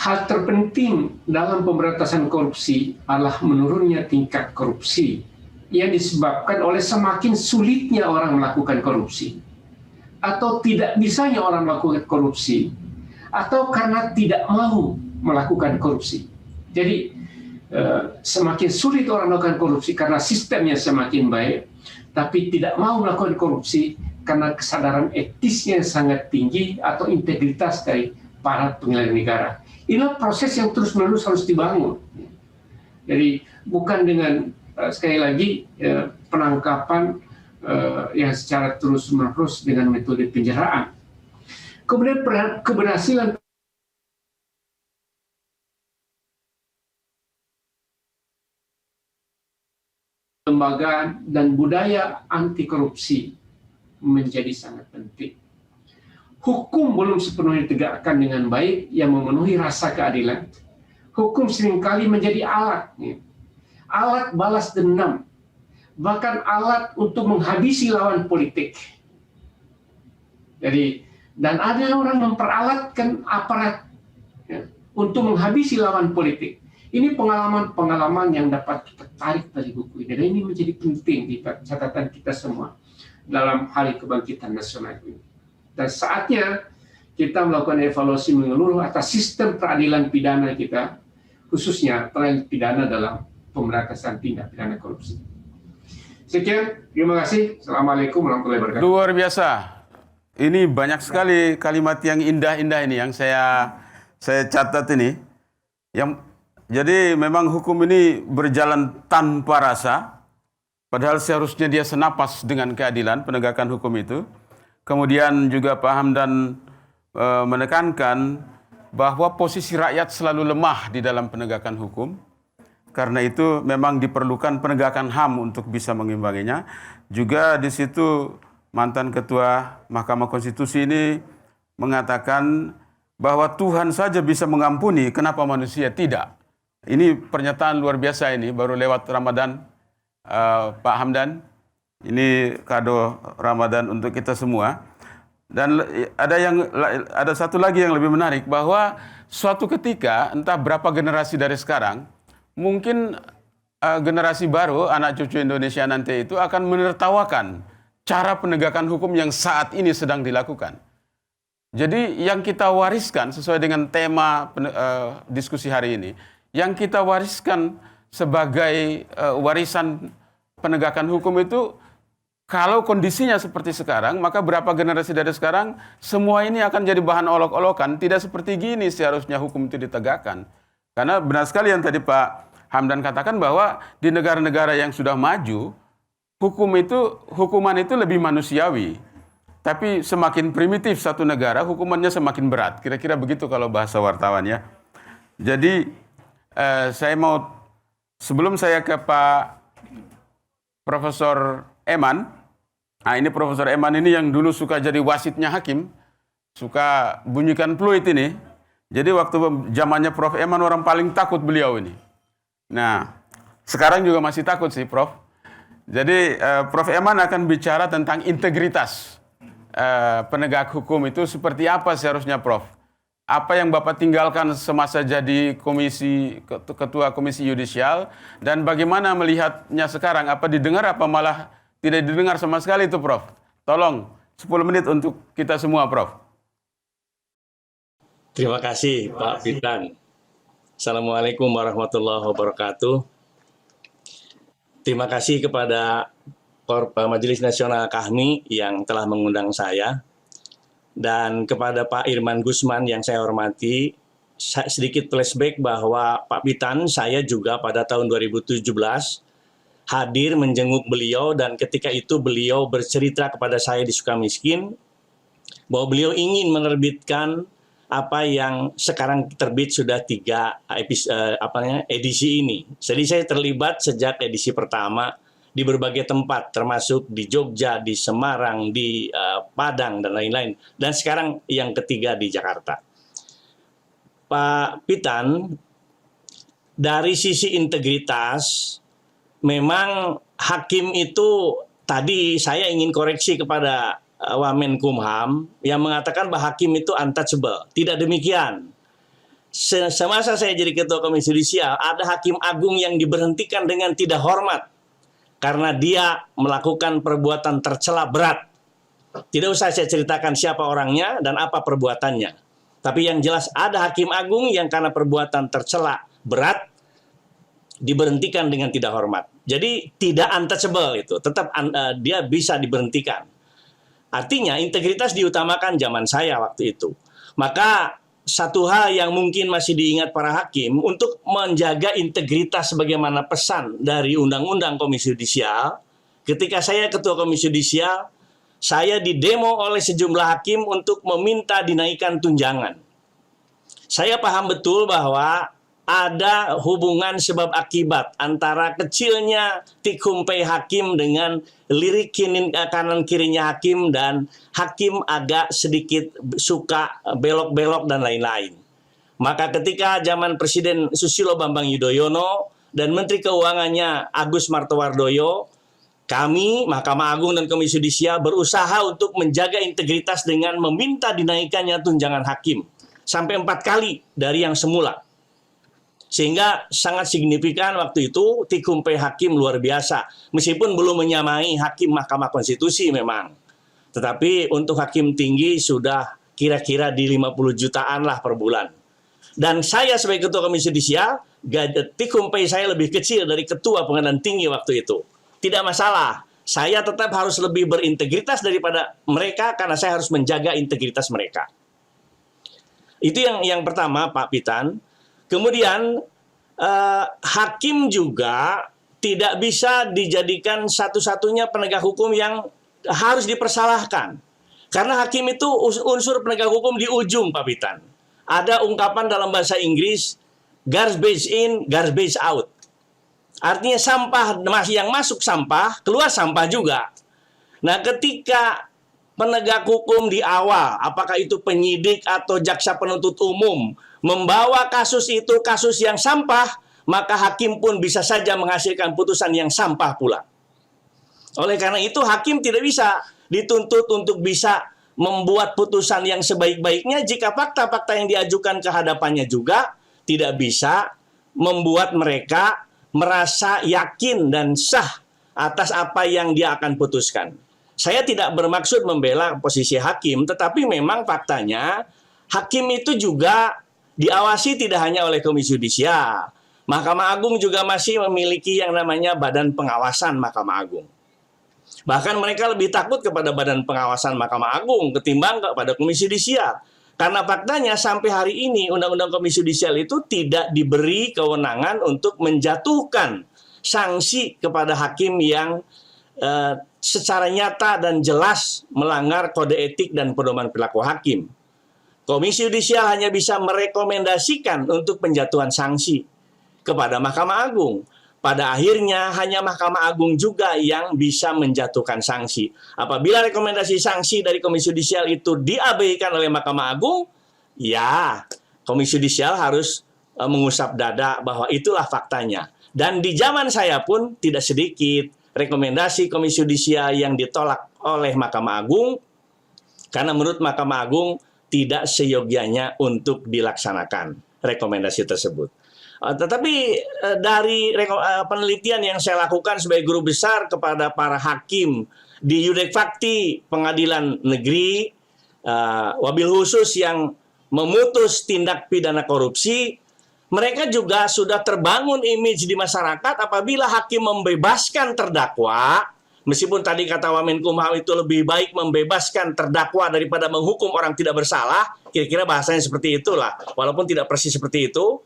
hal terpenting dalam pemberantasan korupsi adalah menurunnya tingkat korupsi yang disebabkan oleh semakin sulitnya orang melakukan korupsi, atau tidak bisanya orang melakukan korupsi, atau karena tidak mau melakukan korupsi. Jadi semakin sulit orang melakukan korupsi karena sistemnya semakin baik, tapi tidak mau melakukan korupsi karena kesadaran etisnya yang sangat tinggi atau integritas dari para penyelenggara negara. Inilah proses yang terus-menerus harus dibangun. Jadi bukan dengan sekali lagi penangkapan yang secara terus-menerus dengan metode penjaraan. Kemudian keberhasilan kelembagaan, dan budaya anti korupsi menjadi sangat penting. Hukum belum sepenuhnya ditegakkan dengan baik yang memenuhi rasa keadilan. Hukum seringkali menjadi alat, alat balas dendam, bahkan alat untuk menghabisi lawan politik. Jadi, dan ada orang memperalatkan aparat untuk menghabisi lawan politik. Ini pengalaman-pengalaman yang dapat kita tarik dari buku ini, dan ini menjadi penting di catatan kita semua dalam Hari Kebangkitan Nasional ini. Dan saatnya kita melakukan evaluasi menyeluruh atas sistem peradilan pidana kita, khususnya peradilan pidana dalam pemberantasan tindak pidana korupsi. Sekian, terima kasih. Assalamualaikum warahmatullahi wabarakatuh. Luar biasa. Ini banyak sekali kalimat yang indah-indah ini yang saya catat ini. Jadi memang hukum ini berjalan tanpa rasa, padahal seharusnya dia senapas dengan keadilan penegakan hukum itu. Kemudian juga Pak Hamdan menekankan bahwa posisi rakyat selalu lemah di dalam penegakan hukum. Karena itu memang diperlukan penegakan HAM untuk bisa mengimbanginya. Juga di situ mantan Ketua Mahkamah Konstitusi ini mengatakan bahwa Tuhan saja bisa mengampuni, kenapa manusia tidak? Ini pernyataan luar biasa ini, baru lewat Ramadan, Pak Hamdan. Ini kado Ramadan untuk kita semua. Dan ada satu lagi yang lebih menarik, bahwa suatu ketika, entah berapa generasi dari sekarang, mungkin generasi baru, anak cucu Indonesia nanti itu akan menertawakan cara penegakan hukum yang saat ini sedang dilakukan. Jadi yang kita wariskan sesuai dengan tema diskusi hari ini, yang kita wariskan sebagai warisan penegakan hukum itu, kalau kondisinya seperti sekarang, maka berapa generasi dari sekarang, semua ini akan jadi bahan olok-olokan. Tidak seperti gini seharusnya hukum itu ditegakkan. Karena benar sekali yang tadi Pak Hamdan katakan bahwa di negara-negara yang sudah maju, hukuman itu lebih manusiawi. Tapi semakin primitif satu negara, hukumannya semakin berat. Kira-kira begitu kalau bahasa wartawan ya. Jadi sebelum saya ke Pak Profesor Eman, ini Profesor Eman ini yang dulu suka jadi wasitnya hakim, suka bunyikan fluit ini. Jadi waktu zamannya Prof. Eman orang paling takut beliau ini. Nah, sekarang juga masih takut sih Prof. Jadi Prof. Eman akan bicara tentang integritas penegak hukum itu seperti apa seharusnya Prof. Apa yang Bapak tinggalkan semasa jadi ketua komisi yudisial, dan bagaimana melihatnya sekarang? Apa didengar apa malah tidak didengar sama sekali itu Prof? Tolong 10 menit untuk kita semua Prof. Terima kasih Pak Pitan. Assalamualaikum warahmatullahi wabarakatuh. Terima kasih kepada Majelis Nasional KAHMI yang telah mengundang saya, dan kepada Pak Irman Gusman yang saya hormati. Sedikit flashback bahwa Pak Pitan, saya juga pada tahun 2017 hadir menjenguk beliau, dan ketika itu beliau bercerita kepada saya di Sukamiskin bahwa beliau ingin menerbitkan apa yang sekarang terbit sudah 3 edisi ini. Jadi saya terlibat sejak edisi pertama di berbagai tempat, termasuk di Jogja, di Semarang, di Padang, dan lain-lain. Dan sekarang yang ketiga di Jakarta. Pak Pitan, dari sisi integritas, memang hakim itu, tadi saya ingin koreksi kepada Wamenkumham yang mengatakan bahwa hakim itu untouchable. Tidak demikian. Semasa saya jadi ketua komisi yudisial, ada hakim agung yang diberhentikan dengan tidak hormat karena dia melakukan perbuatan tercela berat. Tidak usah saya ceritakan siapa orangnya dan apa perbuatannya. Tapi yang jelas ada hakim agung yang karena perbuatan tercela berat diberhentikan dengan tidak hormat. Jadi tidak untouchable itu, tetap dia bisa diberhentikan. Artinya integritas diutamakan zaman saya waktu itu. Maka satu hal yang mungkin masih diingat para hakim untuk menjaga integritas sebagaimana pesan dari Undang-Undang Komisi Yudisial. Ketika saya ketua Komisi Yudisial, saya didemo oleh sejumlah hakim untuk meminta dinaikkan tunjangan. Saya paham betul bahwa ada hubungan sebab akibat antara kecilnya tikumpai hakim dengan lirik kanan kirinya hakim, dan hakim agak sedikit suka belok-belok dan lain-lain. Maka ketika zaman Presiden Susilo Bambang Yudhoyono dan Menteri Keuangannya Agus Martowardoyo, kami, Mahkamah Agung dan Komisi Yudisial berusaha untuk menjaga integritas dengan meminta dinaikannya tunjangan hakim sampai 4 kali dari yang semula. Sehingga sangat signifikan waktu itu tikumpai hakim luar biasa. Meskipun belum menyamai hakim Mahkamah Konstitusi memang. Tetapi untuk hakim tinggi sudah kira-kira di 50 jutaan lah per bulan. Dan saya sebagai Ketua Komisi Yudisial, tikumpai saya lebih kecil dari Ketua Pengadilan Tinggi waktu itu. Tidak masalah. Saya tetap harus lebih berintegritas daripada mereka karena saya harus menjaga integritas mereka. Itu yang pertama, Pak Pitan. Kemudian hakim juga tidak bisa dijadikan satu-satunya penegak hukum yang harus dipersalahkan. Karena hakim itu unsur penegak hukum di ujung, Pak Pitan. Ada ungkapan dalam bahasa Inggris, garbage in, garbage out. Artinya sampah, yang masuk sampah, keluar sampah juga. Nah, ketika penegak hukum di awal, apakah itu penyidik atau jaksa penuntut umum, membawa kasus itu kasus yang sampah, maka hakim pun bisa saja menghasilkan putusan yang sampah pula. Oleh karena itu, hakim tidak bisa dituntut untuk bisa membuat putusan yang sebaik-baiknya jika fakta-fakta yang diajukan ke hadapannya juga tidak bisa membuat mereka merasa yakin dan sah atas apa yang dia akan putuskan. Saya tidak bermaksud membela posisi hakim, tetapi memang faktanya hakim itu juga diawasi tidak hanya oleh Komisi Yudisial. Mahkamah Agung juga masih memiliki yang namanya Badan Pengawasan Mahkamah Agung. Bahkan mereka lebih takut kepada Badan Pengawasan Mahkamah Agung ketimbang kepada Komisi Yudisial. Karena faktanya sampai hari ini Undang-Undang Komisi Yudisial itu tidak diberi kewenangan untuk menjatuhkan sanksi kepada hakim yang secara nyata dan jelas melanggar kode etik dan pedoman perilaku hakim. Komisi Yudisial hanya bisa merekomendasikan untuk penjatuhan sanksi kepada Mahkamah Agung. Pada akhirnya hanya Mahkamah Agung juga yang bisa menjatuhkan sanksi. Apabila rekomendasi sanksi dari Komisi Yudisial itu diabaikan oleh Mahkamah Agung, ya Komisi Yudisial harus mengusap dada bahwa itulah faktanya. Dan di zaman saya pun tidak sedikit rekomendasi Komisi Yudisial yang ditolak oleh Mahkamah Agung karena menurut Mahkamah Agung tidak seyogianya untuk dilaksanakan rekomendasi tersebut. Tetapi dari penelitian yang saya lakukan sebagai guru besar kepada para hakim di Yudek Fakti Pengadilan Negeri, wabil khusus yang memutus tindak pidana korupsi, mereka juga sudah terbangun image di masyarakat apabila hakim membebaskan terdakwa. Meskipun tadi kata Wamenkumham itu lebih baik membebaskan terdakwa daripada menghukum orang tidak bersalah, kira-kira bahasanya seperti itulah, walaupun tidak persis seperti itu.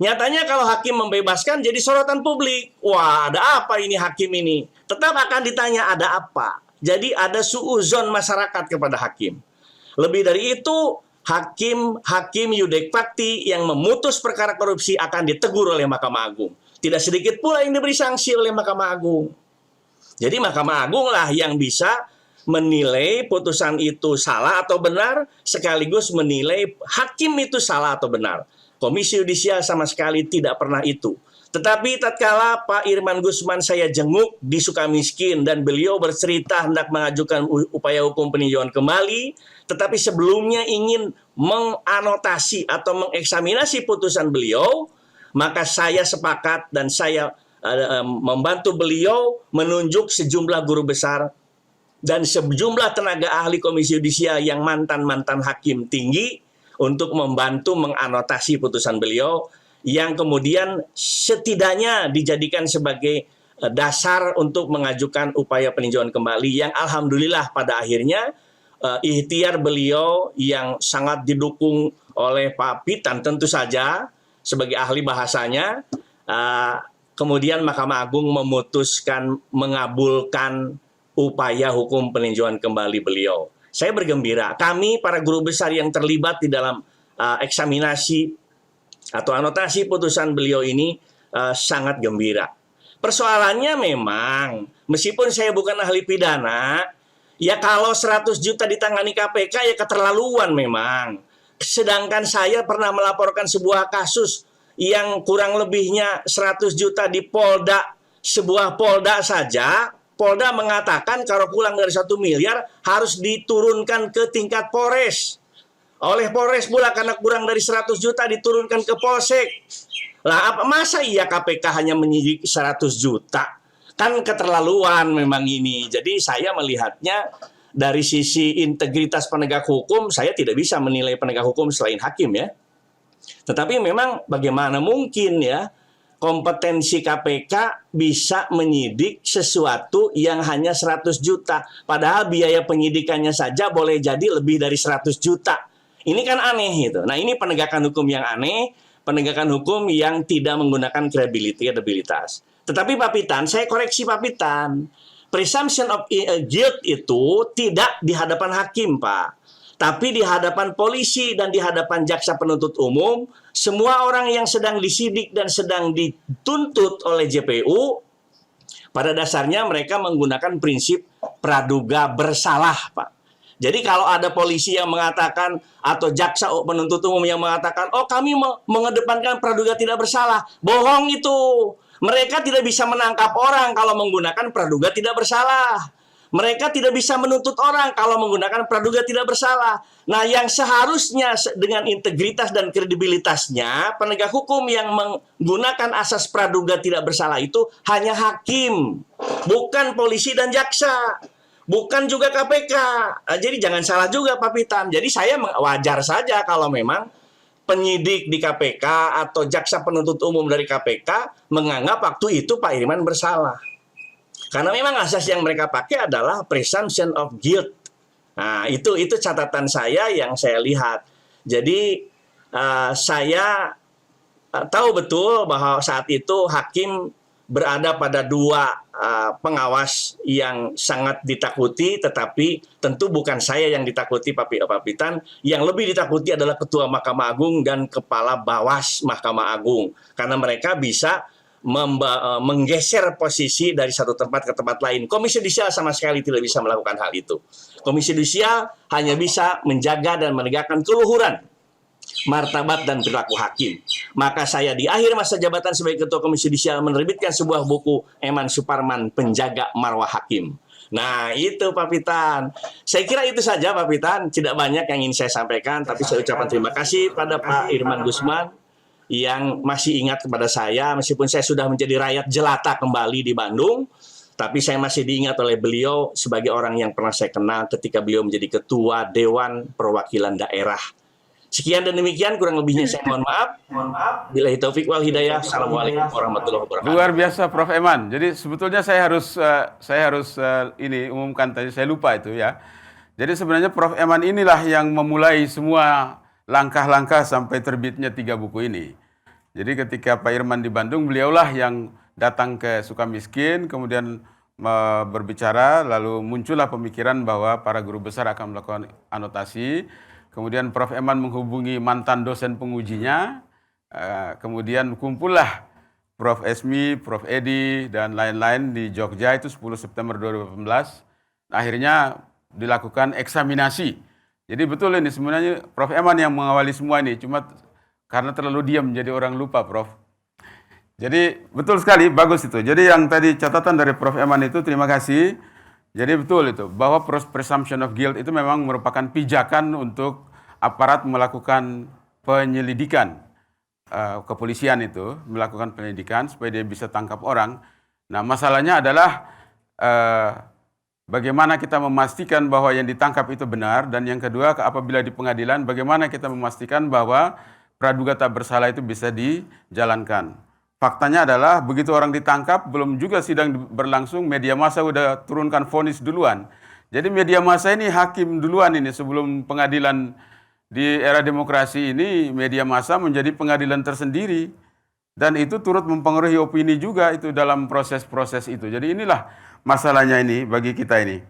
Nyatanya kalau hakim membebaskan jadi sorotan publik. Wah, ada apa ini hakim ini? Tetap akan ditanya ada apa. Jadi ada suuzon masyarakat kepada hakim. Lebih dari itu, hakim Yudek Fakti yang memutus perkara korupsi akan ditegur oleh Mahkamah Agung. Tidak sedikit pula yang diberi sanksi oleh Mahkamah Agung. Jadi Mahkamah Agung lah yang bisa menilai putusan itu salah atau benar, sekaligus menilai hakim itu salah atau benar. Komisi Yudisial sama sekali tidak pernah itu. Tetapi tatkala Pak Irman Gusman saya jenguk di Sukamiskin dan beliau bercerita hendak mengajukan upaya hukum peninjauan kembali, tetapi sebelumnya ingin menganotasi atau mengeksaminasi putusan beliau, maka saya sepakat dan saya membantu beliau menunjuk sejumlah guru besar dan sejumlah tenaga ahli Komisi Yudisial yang mantan-mantan hakim tinggi untuk membantu menganotasi putusan beliau yang kemudian setidaknya dijadikan sebagai dasar untuk mengajukan upaya peninjauan kembali yang alhamdulillah pada akhirnya ikhtiar beliau yang sangat didukung oleh Pak Pitan tentu saja sebagai ahli bahasanya, kemudian Mahkamah Agung memutuskan mengabulkan upaya hukum peninjauan kembali beliau. Saya bergembira, kami para guru besar yang terlibat di dalam eksaminasi atau anotasi putusan beliau ini sangat gembira. Persoalannya memang, meskipun saya bukan ahli pidana, ya kalau 100 juta ditangani KPK ya keterlaluan memang. Sedangkan saya pernah melaporkan sebuah kasus yang kurang lebihnya 100 juta di Polda, sebuah Polda saja. Polda mengatakan kalau kurang dari 1 miliar harus diturunkan ke tingkat Polres. Oleh Polres pula karena kurang dari 100 juta diturunkan ke Polsek. Lah apa masa iya KPK hanya menyidik 100 juta? Kan keterlaluan memang ini. Jadi saya melihatnya dari sisi integritas penegak hukum, saya tidak bisa menilai penegak hukum selain hakim ya. Tetapi memang bagaimana mungkin ya kompetensi KPK bisa menyidik sesuatu yang hanya 100 juta. Padahal biaya penyidikannya saja boleh jadi lebih dari 100 juta. Ini kan aneh gitu. Nah ini penegakan hukum yang aneh, penegakan hukum yang tidak menggunakan kredibilitas. Tetapi Pak Pitan, saya koreksi Pak Pitan. Presumption of guilt itu tidak di hadapan hakim, Pak. Tapi di hadapan polisi dan di hadapan jaksa penuntut umum, semua orang yang sedang disidik dan sedang dituntut oleh JPU, pada dasarnya mereka menggunakan prinsip praduga bersalah, Pak. Jadi kalau ada polisi yang mengatakan atau jaksa penuntut umum yang mengatakan, oh kami mengedepankan praduga tidak bersalah, bohong itu. Mereka tidak bisa menangkap orang kalau menggunakan praduga tidak bersalah. Mereka tidak bisa menuntut orang kalau menggunakan praduga tidak bersalah. Nah, yang seharusnya dengan integritas dan kredibilitasnya, penegak hukum yang menggunakan asas praduga tidak bersalah itu hanya hakim, bukan polisi dan jaksa, bukan juga KPK. Nah, jadi jangan salah juga Pak Pitan. Jadi saya wajar saja kalau memang penyidik di KPK atau jaksa penuntut umum dari KPK menganggap waktu itu Pak Irman bersalah. Karena memang asas yang mereka pakai adalah presumption of guilt. Nah, itu catatan saya yang saya lihat. Jadi saya tahu betul bahwa saat itu hakim berada pada dua pengawas yang sangat ditakuti, tetapi tentu bukan saya yang ditakuti Pak Pitan. Yang lebih ditakuti adalah Ketua Mahkamah Agung dan Kepala Bawas Mahkamah Agung. Karena mereka bisa menggeser posisi dari satu tempat ke tempat lain. Komisi Yudisial sama sekali tidak bisa melakukan hal itu. Komisi Yudisial hanya bisa menjaga dan menegakkan keluhuran, martabat dan perilaku hakim. Maka saya di akhir masa jabatan sebagai Ketua Komisi Yudisial menerbitkan sebuah buku Eman Suparman, Penjaga Marwah Hakim. Nah itu Pak Pitan. Saya kira itu saja Pak Pitan. Tidak banyak yang ingin saya sampaikan, tapi saya ucapkan terima kasih pada Pak Irman Gusman yang masih ingat kepada saya, meskipun saya sudah menjadi rakyat jelata kembali di Bandung, tapi saya masih diingat oleh beliau sebagai orang yang pernah saya kenal ketika beliau menjadi Ketua Dewan Perwakilan Daerah. Sekian dan demikian, kurang lebihnya saya mohon maaf. Billahi taufik wal hidayah. Assalamualaikum warahmatullahi wabarakatuh. Luar biasa Prof. Eman. Jadi sebetulnya saya harus ini umumkan tadi, saya lupa itu ya. Jadi sebenarnya Prof. Eman inilah yang memulai semua langkah-langkah sampai terbitnya 3 buku ini. Jadi ketika Pak Irman di Bandung, beliaulah yang datang ke Sukamiskin, kemudian berbicara, lalu muncullah pemikiran bahwa para guru besar akan melakukan anotasi. Kemudian Prof. Eman menghubungi mantan dosen pengujinya, kemudian kumpullah Prof. Esmi, Prof. Edi, dan lain-lain di Jogja itu 10 September 2018. Akhirnya dilakukan eksaminasi. Jadi betul ini sebenarnya Prof. Eman yang mengawali semua ini, cuma karena terlalu diam jadi orang lupa Prof. Jadi betul sekali, bagus itu. Jadi yang tadi catatan dari Prof. Eman itu terima kasih. Jadi betul itu, bahwa presumption of guilt itu memang merupakan pijakan untuk aparat melakukan penyelidikan. Kepolisian itu melakukan penyelidikan supaya dia bisa tangkap orang. Nah masalahnya adalah bagaimana kita memastikan bahwa yang ditangkap itu benar, dan yang kedua apabila di pengadilan bagaimana kita memastikan bahwa praduga tak bersalah itu bisa dijalankan. Faktanya adalah begitu orang ditangkap, belum juga sidang berlangsung, media massa udah turunkan vonis duluan. Jadi media massa ini hakim duluan ini sebelum pengadilan. Di era demokrasi ini media massa menjadi pengadilan tersendiri. Dan itu turut mempengaruhi opini juga itu dalam proses-proses itu. Jadi inilah masalahnya ini bagi kita ini.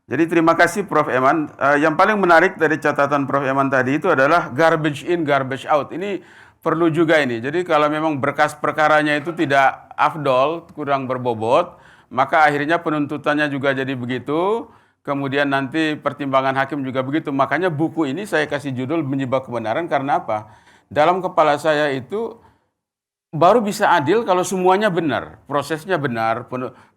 Jadi terima kasih Prof. Eman. Yang paling menarik dari catatan Prof. Eman tadi itu adalah garbage in, garbage out. Ini perlu juga ini. Jadi kalau memang berkas perkaranya itu tidak afdol, kurang berbobot, maka akhirnya penuntutannya juga jadi begitu. Kemudian nanti pertimbangan hakim juga begitu. Makanya buku ini saya kasih judul Menjebak Kebenaran karena apa? Dalam kepala saya itu baru bisa adil kalau semuanya benar, prosesnya benar,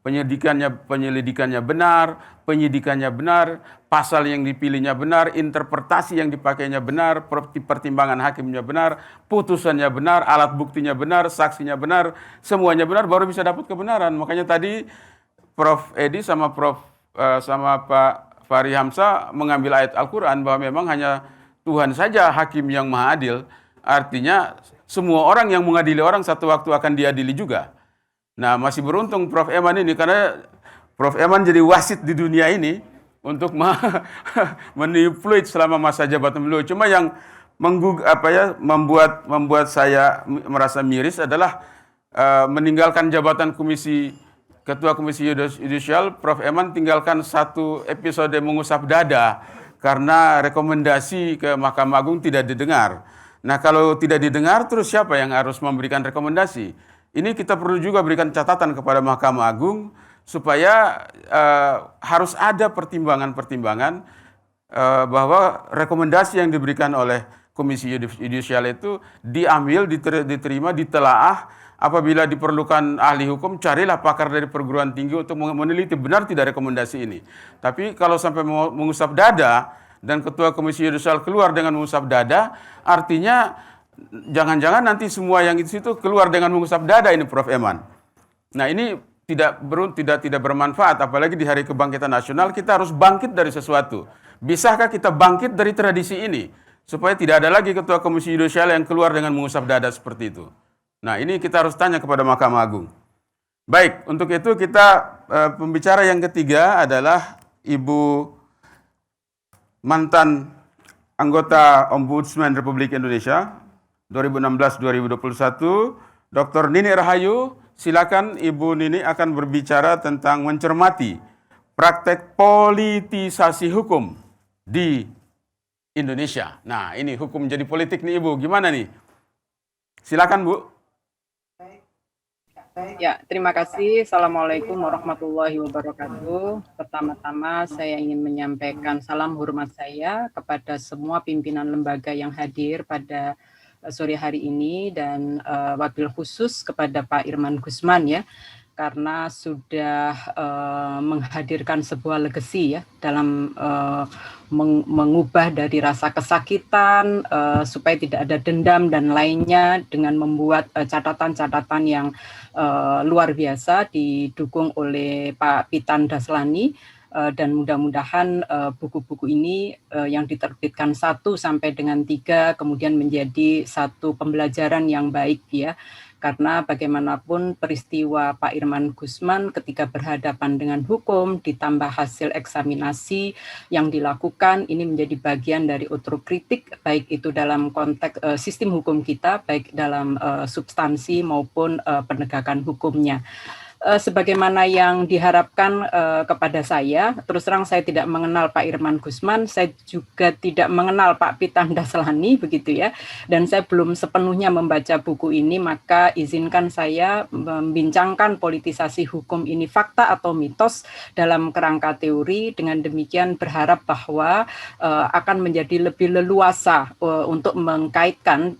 penyelidikannya benar, penyidikannya benar, pasal yang dipilihnya benar, interpretasi yang dipakainya benar, pertimbangan hakimnya benar, putusannya benar, alat buktinya benar, saksinya benar, semuanya benar, baru bisa dapat kebenaran. Makanya tadi Prof. Edi sama sama Pak Fahri Hamzah mengambil ayat Al-Quran bahwa memang hanya Tuhan saja hakim yang maha adil. Artinya semua orang yang mengadili orang satu waktu akan diadili juga. Nah, masih beruntung Prof. Eman ini karena Prof. Eman jadi wasit di dunia ini untuk manipulate selama masa jabatan beliau. Cuma yang membuat saya merasa miris adalah meninggalkan jabatan Ketua Komisi Yudisial, Prof. Eman tinggalkan satu episode mengusap dada karena rekomendasi ke Mahkamah Agung tidak didengar. Nah, kalau tidak didengar, terus siapa yang harus memberikan rekomendasi? Ini kita perlu juga berikan catatan kepada Mahkamah Agung supaya harus ada pertimbangan-pertimbangan bahwa rekomendasi yang diberikan oleh Komisi Yudisial itu diambil, diterima, ditelaah. Apabila diperlukan ahli hukum, carilah pakar dari perguruan tinggi untuk meneliti benar tidak rekomendasi ini. Tapi kalau sampai mengusap dada dan Ketua Komisi Yudisial keluar dengan mengusap dada, artinya jangan-jangan nanti semua yang itu keluar dengan mengusap dada ini, Prof. Eman. Nah, ini tidak bermanfaat, apalagi di Hari Kebangkitan Nasional kita harus bangkit dari sesuatu. Bisakah kita bangkit dari tradisi ini supaya tidak ada lagi Ketua Komisi Yudisial yang keluar dengan mengusap dada seperti itu? Nah, ini kita harus tanya kepada Mahkamah Agung. Baik, untuk itu kita pembicara yang ketiga adalah Ibu mantan anggota Ombudsman Republik Indonesia 2016-2021, Dr. Nini Rahayu. Silakan Ibu Nini akan berbicara tentang mencermati praktek politisasi hukum di Indonesia. Nah, ini hukum jadi politik nih Ibu, gimana nih? Silakan Bu. Ya, terima kasih. Assalamualaikum warahmatullahi wabarakatuh. Pertama-tama saya ingin menyampaikan salam hormat saya kepada semua pimpinan lembaga yang hadir pada sore hari ini dan wabil khusus kepada Pak Irman Gusman ya, karena sudah menghadirkan sebuah legacy ya dalam mengubah dari rasa kesakitan supaya tidak ada dendam dan lainnya dengan membuat catatan-catatan yang luar biasa didukung oleh Pak Pitan Daslani dan mudah-mudahan buku-buku ini yang diterbitkan 1 sampai dengan 3 kemudian menjadi satu pembelajaran yang baik ya. Karena bagaimanapun peristiwa Pak Irman Gusman ketika berhadapan dengan hukum ditambah hasil eksaminasi yang dilakukan ini menjadi bagian dari otokritik baik itu dalam konteks sistem hukum kita baik dalam substansi maupun penegakan hukumnya. Sebagaimana yang diharapkan kepada saya, terus terang saya tidak mengenal Pak Irman Gusman, saya juga tidak mengenal Pak Pitan Daslani begitu ya, dan saya belum sepenuhnya membaca buku ini, maka izinkan saya membincangkan politisasi hukum ini fakta atau mitos dalam kerangka teori, dengan demikian berharap bahwa akan menjadi lebih leluasa untuk mengkaitkan,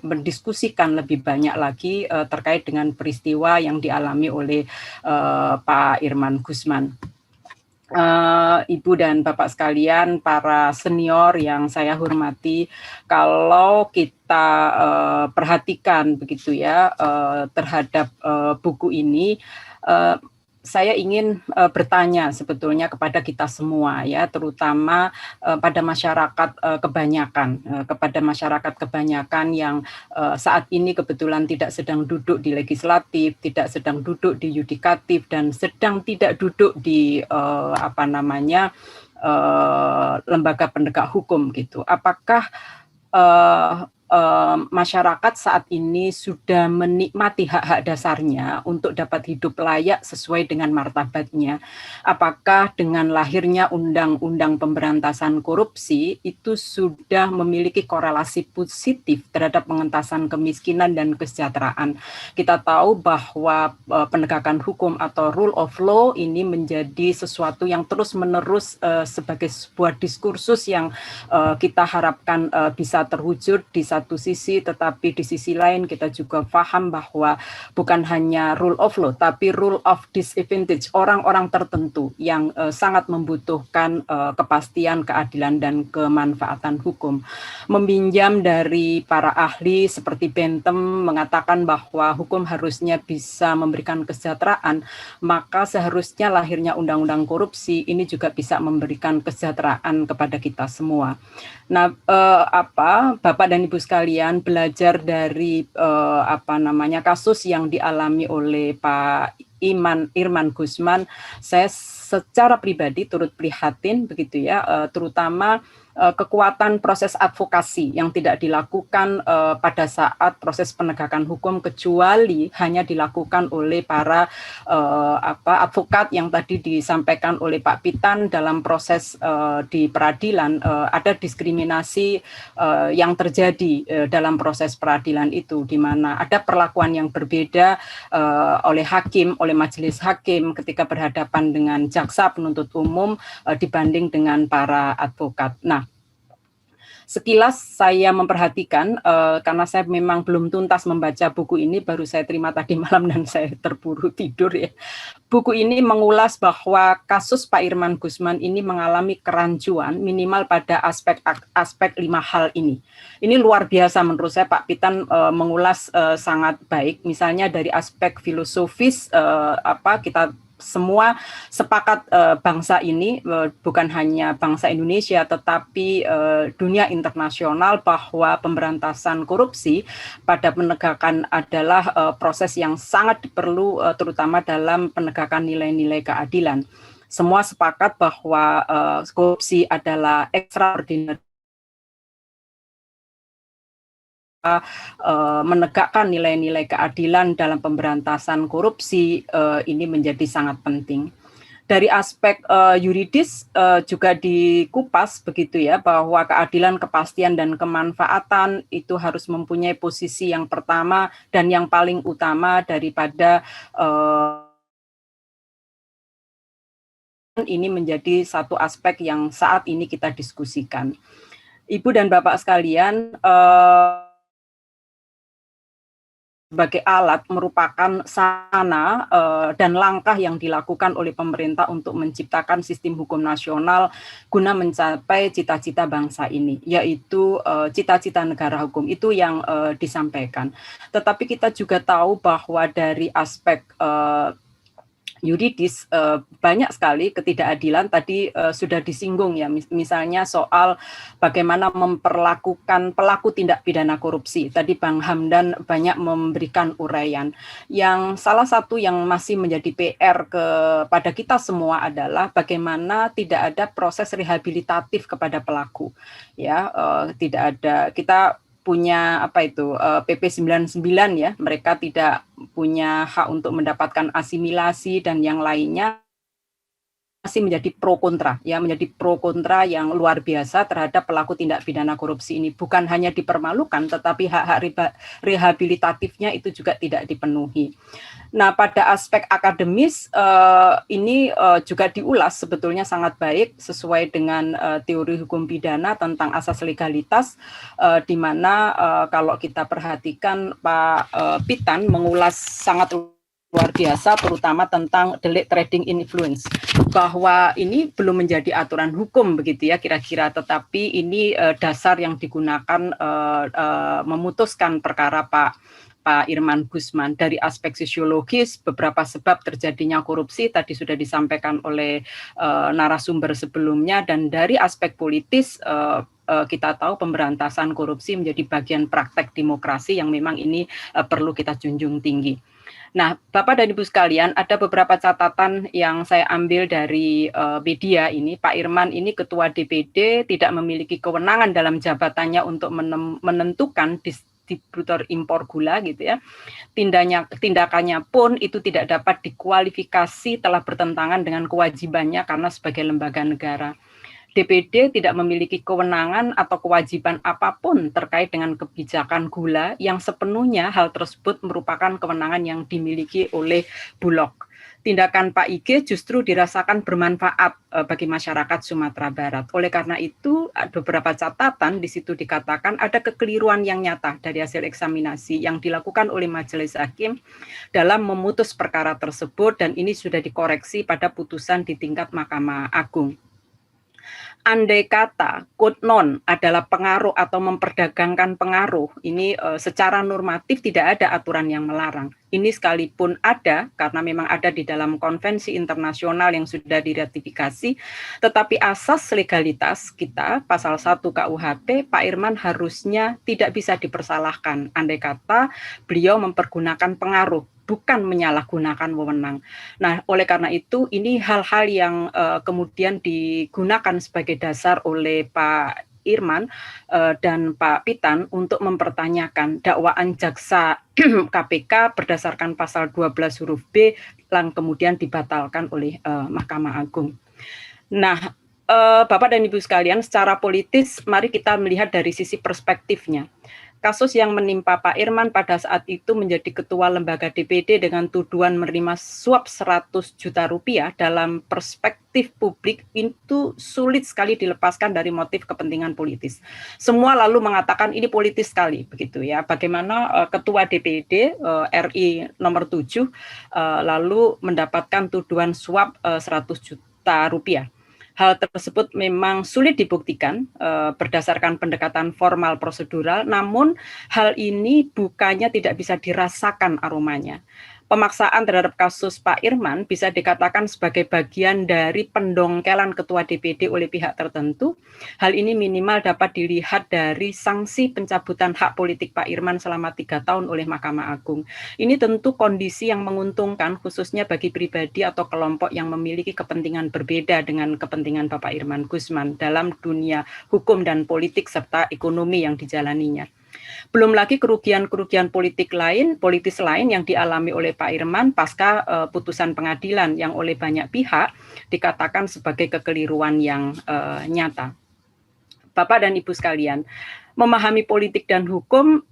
mendiskusikan lebih banyak lagi terkait dengan peristiwa yang dialami oleh Pak Irman Gusman. Ibu dan Bapak sekalian, para senior yang saya hormati, kalau kita perhatikan begitu ya terhadap buku ini, saya ingin bertanya sebetulnya kepada kita semua ya, terutama pada masyarakat kebanyakan yang saat ini kebetulan tidak sedang duduk di legislatif, tidak sedang duduk di yudikatif, dan sedang tidak duduk di lembaga penegak hukum gitu. Apakah masyarakat saat ini sudah menikmati hak-hak dasarnya untuk dapat hidup layak sesuai dengan martabatnya. Apakah dengan lahirnya Undang-Undang Pemberantasan Korupsi itu sudah memiliki korelasi positif terhadap pengentasan kemiskinan dan kesejahteraan? Kita tahu bahwa penegakan hukum atau rule of law ini menjadi sesuatu yang terus-menerus sebagai sebuah diskursus yang kita harapkan bisa terwujud di satu sisi, tetapi di sisi lain kita juga paham bahwa bukan hanya rule of law, tapi rule of disadvantage, orang-orang tertentu yang sangat membutuhkan kepastian, keadilan, dan kemanfaatan hukum. Meminjam dari para ahli seperti Bentham mengatakan bahwa hukum harusnya bisa memberikan kesejahteraan, maka seharusnya lahirnya undang-undang korupsi ini juga bisa memberikan kesejahteraan kepada kita semua. Nah, Bapak dan Ibu sekalian, belajar dari kasus yang dialami oleh Pak Irman Guzman, saya secara pribadi turut prihatin begitu ya, terutama kekuatan proses advokasi yang tidak dilakukan pada saat proses penegakan hukum, kecuali hanya dilakukan oleh para advokat yang tadi disampaikan oleh Pak Pitan dalam proses di peradilan. Ada diskriminasi yang terjadi dalam proses peradilan itu, di mana ada perlakuan yang berbeda oleh hakim, oleh majelis hakim ketika berhadapan dengan jaksa penuntut umum dibanding dengan para advokat. Nah, sekilas saya memperhatikan, karena saya memang belum tuntas membaca buku ini, baru saya terima tadi malam dan saya terburu tidur ya. Buku ini mengulas bahwa kasus Pak Irman Guzman ini mengalami kerancuan minimal pada aspek 5 hal ini. Ini luar biasa menurut saya. Pak Pitan mengulas sangat baik, misalnya dari aspek filosofis, kita semua sepakat bangsa ini, bukan hanya bangsa Indonesia tetapi dunia internasional, bahwa pemberantasan korupsi pada penegakan adalah proses yang sangat perlu, terutama dalam penegakan nilai-nilai keadilan. Semua sepakat bahwa korupsi adalah extraordinary, menegakkan nilai-nilai keadilan dalam pemberantasan korupsi ini menjadi sangat penting. Dari aspek yuridis juga dikupas begitu ya, bahwa keadilan, kepastian, dan kemanfaatan itu harus mempunyai posisi yang pertama dan yang paling utama daripada ini menjadi satu aspek yang saat ini kita diskusikan. Ibu dan Bapak sekalian, sebagai alat merupakan sarana dan langkah yang dilakukan oleh pemerintah untuk menciptakan sistem hukum nasional guna mencapai cita-cita bangsa ini, yaitu cita-cita negara hukum itu yang disampaikan. Tetapi kita juga tahu bahwa dari aspek yuridis banyak sekali ketidakadilan, tadi sudah disinggung ya, misalnya soal bagaimana memperlakukan pelaku tindak pidana korupsi. Tadi Bang Hamdan banyak memberikan uraian. Yang salah satu yang masih menjadi PR kepada kita semua adalah bagaimana tidak ada proses rehabilitatif kepada pelaku. Ya, tidak ada. Kita punya PP 99 ya, mereka tidak punya hak untuk mendapatkan asimilasi dan yang lainnya, masih menjadi pro kontra ya, menjadi pro kontra yang luar biasa terhadap pelaku tindak pidana korupsi ini. Bukan hanya dipermalukan, tetapi hak-hak rehabilitatifnya itu juga tidak dipenuhi. Nah, pada aspek akademis ini juga diulas sebetulnya sangat baik sesuai dengan teori hukum pidana tentang asas legalitas, di mana kalau kita perhatikan Pak Pitan mengulas sangat luar biasa, terutama tentang delik trading influence, bahwa ini belum menjadi aturan hukum begitu ya kira-kira, tetapi ini dasar yang digunakan memutuskan perkara Pak Irman Guzman. Dari aspek sosiologis, beberapa sebab terjadinya korupsi tadi sudah disampaikan oleh narasumber sebelumnya, dan dari aspek politis kita tahu pemberantasan korupsi menjadi bagian praktek demokrasi yang memang ini perlu kita junjung tinggi. Nah, Bapak dan Ibu sekalian, ada beberapa catatan yang saya ambil dari media ini. Pak Irman ini Ketua DPD tidak memiliki kewenangan dalam jabatannya untuk menentukan distributor impor gula gitu ya. Tindakannya pun itu tidak dapat dikualifikasi telah bertentangan dengan kewajibannya karena sebagai lembaga negara. DPD tidak memiliki kewenangan atau kewajiban apapun terkait dengan kebijakan gula yang sepenuhnya hal tersebut merupakan kewenangan yang dimiliki oleh Bulog. Tindakan Pak IG justru dirasakan bermanfaat bagi masyarakat Sumatera Barat. Oleh karena itu, beberapa catatan di situ dikatakan ada kekeliruan yang nyata dari hasil eksaminasi yang dilakukan oleh Majelis Hakim dalam memutus perkara tersebut, dan ini sudah dikoreksi pada putusan di tingkat Mahkamah Agung. Andai kata konon adalah pengaruh atau memperdagangkan pengaruh, ini secara normatif tidak ada aturan yang melarang. Ini sekalipun ada, karena memang ada di dalam konvensi internasional yang sudah diratifikasi, tetapi asas legalitas kita, pasal 1 KUHP, Pak Irman harusnya tidak bisa dipersalahkan. Andai kata beliau mempergunakan pengaruh, bukan menyalahgunakan wewenang. Nah, oleh karena itu, ini hal-hal yang kemudian digunakan sebagai dasar oleh Pak Irman dan Pak Pitan untuk mempertanyakan dakwaan jaksa KPK berdasarkan pasal 12 huruf B yang kemudian dibatalkan oleh Mahkamah Agung. Nah, Bapak dan Ibu sekalian, secara politis, mari kita melihat dari sisi perspektifnya. Kasus yang menimpa Pak Irman pada saat itu menjadi ketua lembaga DPD dengan tuduhan menerima suap 100 juta rupiah dalam perspektif publik itu sulit sekali dilepaskan dari motif kepentingan politis. Semua lalu mengatakan ini politis sekali, begitu ya. Bagaimana ketua DPD RI nomor 7 lalu mendapatkan tuduhan suap 100 juta rupiah. Hal tersebut memang sulit dibuktikan berdasarkan pendekatan formal prosedural, namun hal ini bukannya tidak bisa dirasakan aromanya. Pemaksaan terhadap kasus Pak Irman bisa dikatakan sebagai bagian dari pendongkelan ketua DPD oleh pihak tertentu. Hal ini minimal dapat dilihat dari sanksi pencabutan hak politik Pak Irman selama 3 tahun oleh Mahkamah Agung. Ini tentu kondisi yang menguntungkan khususnya bagi pribadi atau kelompok yang memiliki kepentingan berbeda dengan kepentingan Bapak Irman Gusman dalam dunia hukum dan politik serta ekonomi yang dijalaninya. Belum lagi kerugian-kerugian politis lain yang dialami oleh Pak Irman pasca putusan pengadilan yang oleh banyak pihak dikatakan sebagai kekeliruan yang nyata. Bapak dan Ibu sekalian, memahami politik dan hukum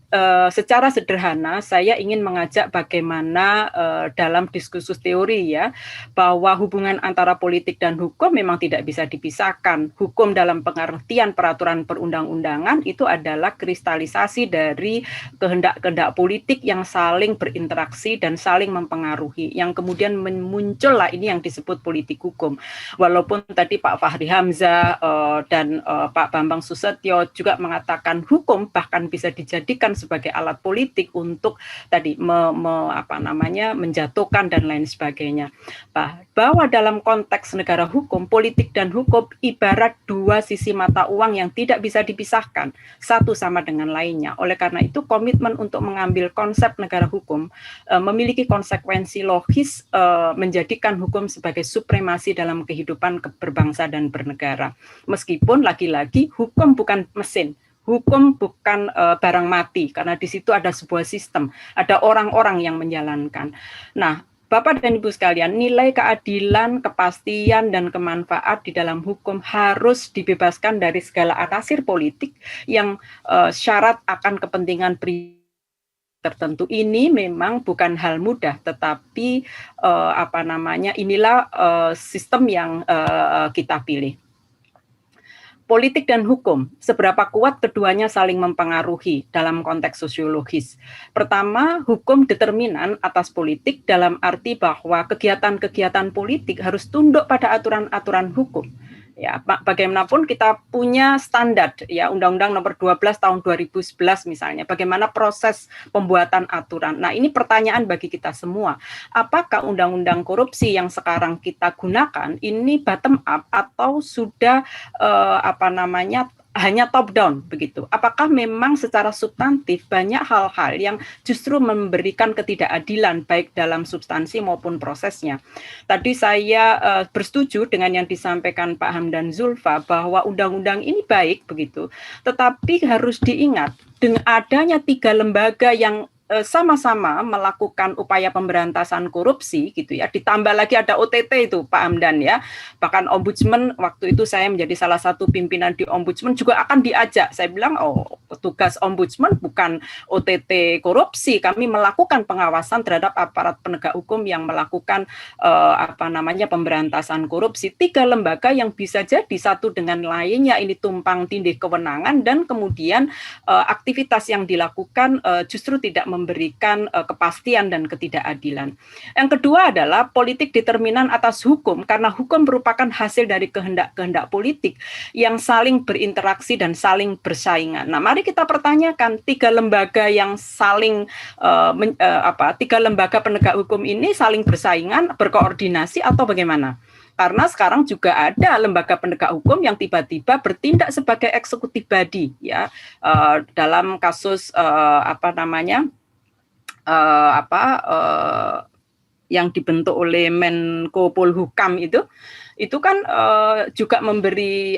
secara sederhana, saya ingin mengajak bagaimana dalam diskursus teori ya, bahwa hubungan antara politik dan hukum memang tidak bisa dipisahkan. Hukum dalam pengertian peraturan perundang-undangan itu adalah kristalisasi dari kehendak-kehendak politik yang saling berinteraksi dan saling mempengaruhi, yang kemudian muncullah ini yang disebut politik hukum. Walaupun tadi Pak Fahri Hamzah dan Pak Bambang Susetio juga mengatakan hukum bahkan bisa dijadikan sebagai alat politik untuk tadi menjatuhkan dan lain sebagainya. Bahwa dalam konteks negara hukum, politik dan hukum ibarat dua sisi mata uang yang tidak bisa dipisahkan satu sama dengan lainnya. Oleh karena itu, komitmen untuk mengambil konsep negara hukum memiliki konsekuensi logis menjadikan hukum sebagai supremasi dalam kehidupan berbangsa dan bernegara. Meskipun lagi-lagi hukum bukan mesin. Hukum bukan barang mati, karena di situ ada sebuah sistem, ada orang-orang yang menjalankan. Nah, Bapak dan Ibu sekalian, nilai keadilan, kepastian, dan kemanfaat di dalam hukum harus dibebaskan dari segala atasir politik yang syarat akan kepentingan pribadi tertentu. Ini memang bukan hal mudah, tetapi inilah sistem yang kita pilih. Politik dan hukum, seberapa kuat keduanya saling mempengaruhi dalam konteks sosiologis. Pertama, hukum determinan atas politik dalam arti bahwa kegiatan-kegiatan politik harus tunduk pada aturan-aturan hukum. Ya, bagaimanapun kita punya standar ya, Undang-Undang Nomor 12 Tahun 2011 misalnya, bagaimana proses pembuatan aturan. Nah, ini pertanyaan bagi kita semua. Apakah undang-undang korupsi yang sekarang kita gunakan ini bottom up atau sudah hanya top down begitu. Apakah memang secara substantif banyak hal-hal yang justru memberikan ketidakadilan baik dalam substansi maupun prosesnya. Tadi saya bersetuju dengan yang disampaikan Pak Hamdan Zulfa bahwa undang-undang ini baik begitu, tetapi harus diingat dengan adanya 3 lembaga yang sama-sama melakukan upaya pemberantasan korupsi gitu ya, ditambah lagi ada OTT itu Pak Hamdan ya, bahkan ombudsman waktu itu saya menjadi salah satu pimpinan di ombudsman juga akan diajak, saya bilang tugas ombudsman bukan OTT korupsi, kami melakukan pengawasan terhadap aparat penegak hukum yang melakukan pemberantasan korupsi. 3 lembaga yang bisa jadi satu dengan lainnya ini tumpang tindih kewenangan dan kemudian aktivitas yang dilakukan justru tidak memberikan kepastian dan ketidakadilan. Yang kedua adalah politik determinan atas hukum, karena hukum merupakan hasil dari kehendak-kehendak politik yang saling berinteraksi dan saling bersaingan. Nah, mari kita pertanyakan 3 lembaga yang saling 3 lembaga penegak hukum ini saling bersaingan, berkoordinasi atau bagaimana? Karena sekarang juga ada lembaga penegak hukum yang tiba-tiba bertindak sebagai eksekutif body ya, dalam kasus yang dibentuk oleh Menko Polhukam itu kan juga memberi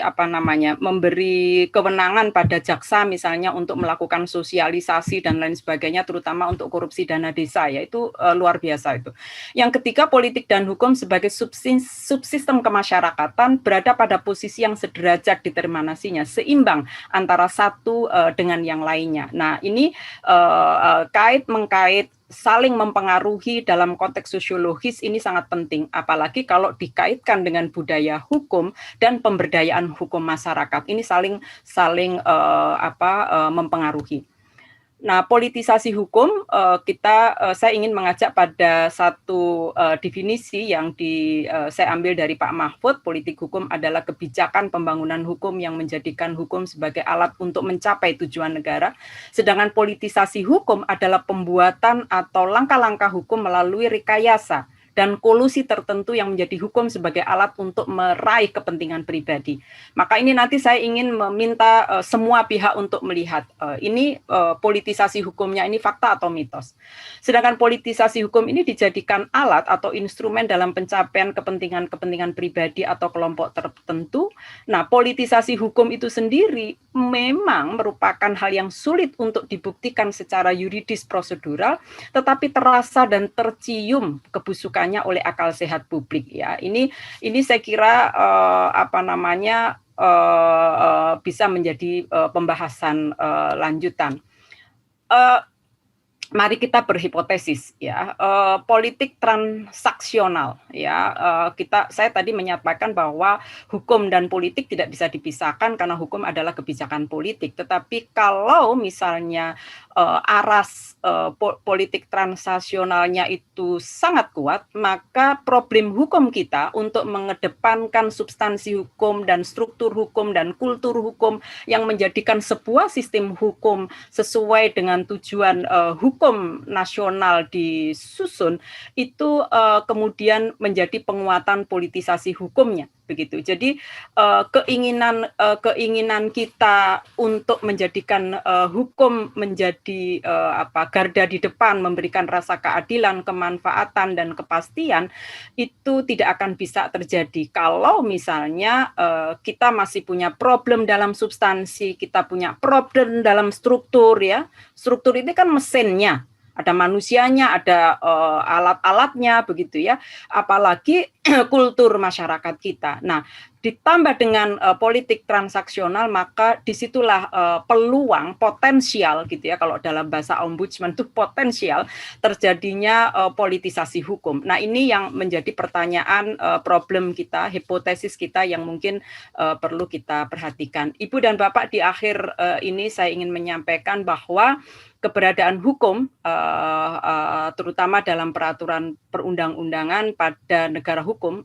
memberi kewenangan pada jaksa misalnya untuk melakukan sosialisasi dan lain sebagainya, terutama untuk korupsi dana desa ya, itu luar biasa itu. Yang ketiga, politik dan hukum sebagai subsistem kemasyarakatan berada pada posisi yang sederajat determinasinya, seimbang antara satu dengan yang lainnya. Nah, ini kait-mengkait saling mempengaruhi dalam konteks sosiologis ini sangat penting, apalagi kalau dikaitkan dengan budaya hukum dan pemberdayaan hukum masyarakat, ini saling mempengaruhi. Nah, politisasi hukum saya ingin mengajak pada satu definisi yang saya ambil dari Pak Mahfud. Politik hukum adalah kebijakan pembangunan hukum yang menjadikan hukum sebagai alat untuk mencapai tujuan negara. Sedangkan politisasi hukum adalah pembuatan atau langkah-langkah hukum melalui rekayasa dan kolusi tertentu yang menjadi hukum sebagai alat untuk meraih kepentingan pribadi. Maka ini nanti saya ingin meminta semua pihak untuk melihat ini politisasi hukumnya ini fakta atau mitos. Sedangkan politisasi hukum ini dijadikan alat atau instrumen dalam pencapaian kepentingan-kepentingan pribadi atau kelompok tertentu. Nah, politisasi hukum itu sendiri memang merupakan hal yang sulit untuk dibuktikan secara yuridis prosedural, tetapi terasa dan tercium kebusukan oleh akal sehat publik ya. Ini saya kira bisa menjadi pembahasan lanjutan. Mari kita berhipotesis ya, politik transaksional ya, saya tadi menyatakan bahwa hukum dan politik tidak bisa dipisahkan karena hukum adalah kebijakan politik. Tetapi kalau misalnya aras politik transaksionalnya itu sangat kuat, maka problem hukum kita untuk mengedepankan substansi hukum dan struktur hukum dan kultur hukum yang menjadikan sebuah sistem hukum sesuai dengan tujuan hukum nasional disusun, itu kemudian menjadi penguatan politisasi hukumnya. Begitu. Jadi keinginan kita untuk menjadikan hukum menjadi garda di depan, memberikan rasa keadilan, kemanfaatan dan kepastian, itu tidak akan bisa terjadi kalau misalnya kita masih punya problem dalam substansi, kita punya problem dalam struktur ya. Struktur ini kan mesinnya, ada manusianya, ada alat-alatnya begitu ya, apalagi kultur masyarakat kita. Nah, ditambah dengan politik transaksional, maka disitulah peluang potensial gitu ya, kalau dalam bahasa ombudsman itu potensial terjadinya politisasi hukum. Nah, ini yang menjadi pertanyaan, problem kita, hipotesis kita yang mungkin perlu kita perhatikan. Ibu dan Bapak, di akhir ini saya ingin menyampaikan bahwa keberadaan hukum, terutama dalam peraturan perundang-undangan pada negara hukum,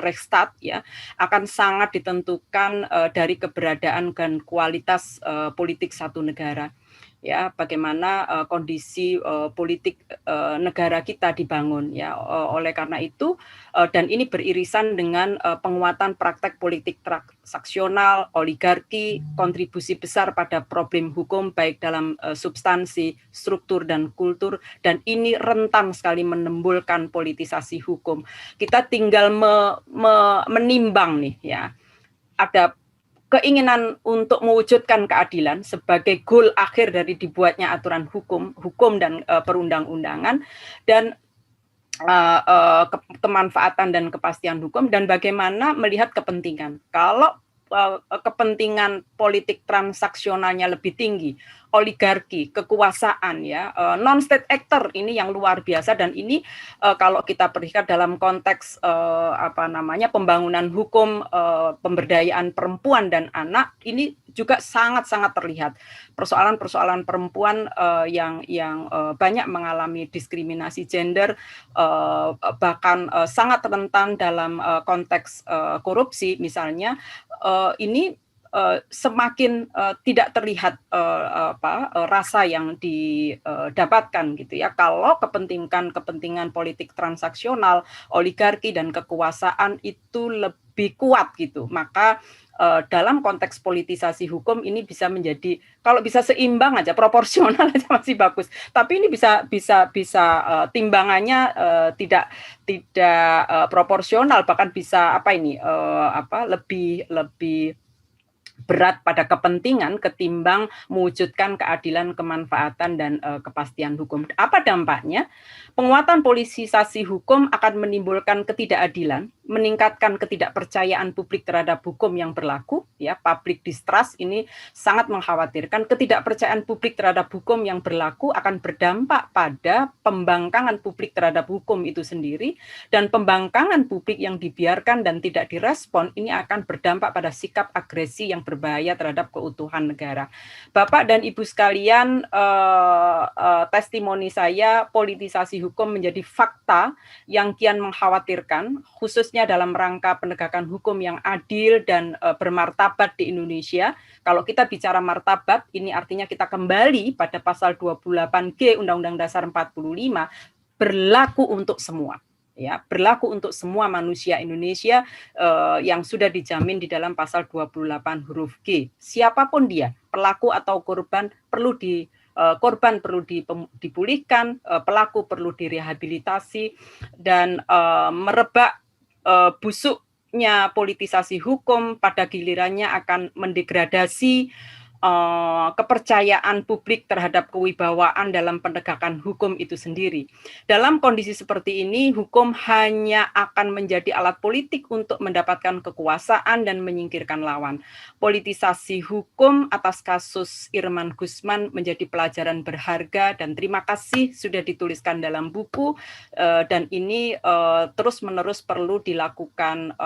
Rechtsstaat ya, akan sangat ditentukan dari keberadaan dan kualitas politik satu negara. ya bagaimana kondisi politik negara kita dibangun ya. Oleh karena itu dan ini beririsan dengan penguatan praktek politik transaksional, oligarki, kontribusi besar pada problem hukum baik dalam substansi, struktur dan kultur, dan ini rentan sekali menimbulkan politisasi hukum. Kita tinggal menimbang nih ya. Ada keinginan untuk mewujudkan keadilan sebagai goal akhir dari dibuatnya aturan hukum dan perundang-undangan, dan kemanfaatan dan kepastian hukum, dan bagaimana melihat kepentingan. Kalau kepentingan politik transaksionalnya lebih tinggi, oligarki, kekuasaan ya, non-state actor ini yang luar biasa, dan ini kalau kita perhatikan dalam konteks pembangunan hukum, pemberdayaan perempuan dan anak, ini juga sangat-sangat terlihat persoalan-persoalan perempuan yang banyak mengalami diskriminasi gender, bahkan sangat rentan dalam konteks korupsi misalnya, ini semakin tidak terlihat rasa yang didapatkan gitu ya, kalau kepentingan politik transaksional, oligarki dan kekuasaan itu lebih kuat gitu. Maka dalam konteks politisasi hukum ini bisa menjadi, kalau bisa seimbang aja, proporsional aja masih bagus. Tapi ini bisa timbangannya tidak proporsional, bahkan bisa lebih berat pada kepentingan ketimbang mewujudkan keadilan, kemanfaatan, dan kepastian hukum. Apa dampaknya? Penguatan politisasi hukum akan menimbulkan ketidakadilan, meningkatkan ketidakpercayaan publik terhadap hukum yang berlaku, ya, public distrust ini sangat mengkhawatirkan. Ketidakpercayaan publik terhadap hukum yang berlaku akan berdampak pada pembangkangan publik terhadap hukum itu sendiri, dan pembangkangan publik yang dibiarkan dan tidak direspon ini akan berdampak pada sikap agresi yang berbahaya terhadap keutuhan negara. Bapak dan Ibu sekalian, testimoni saya, politisasi hukum menjadi fakta yang kian mengkhawatirkan, khususnya dalam rangka penegakan hukum yang adil dan bermartabat di Indonesia. Kalau kita bicara martabat, ini artinya kita kembali pada pasal 28G Undang-Undang Dasar 45, berlaku untuk semua. Ya, berlaku untuk semua manusia Indonesia yang sudah dijamin di dalam pasal 28 huruf G. Siapapun dia, pelaku atau korban, korban perlu dipulihkan, pelaku perlu direhabilitasi, dan merebak busuknya politisasi hukum pada gilirannya akan mendegradasi kepercayaan publik terhadap kewibawaan dalam penegakan hukum itu sendiri. Dalam kondisi seperti ini, hukum hanya akan menjadi alat politik untuk mendapatkan kekuasaan dan menyingkirkan lawan. Politisasi hukum atas kasus Irman Gusman menjadi pelajaran berharga, dan terima kasih sudah dituliskan dalam buku, dan ini terus-menerus perlu dilakukan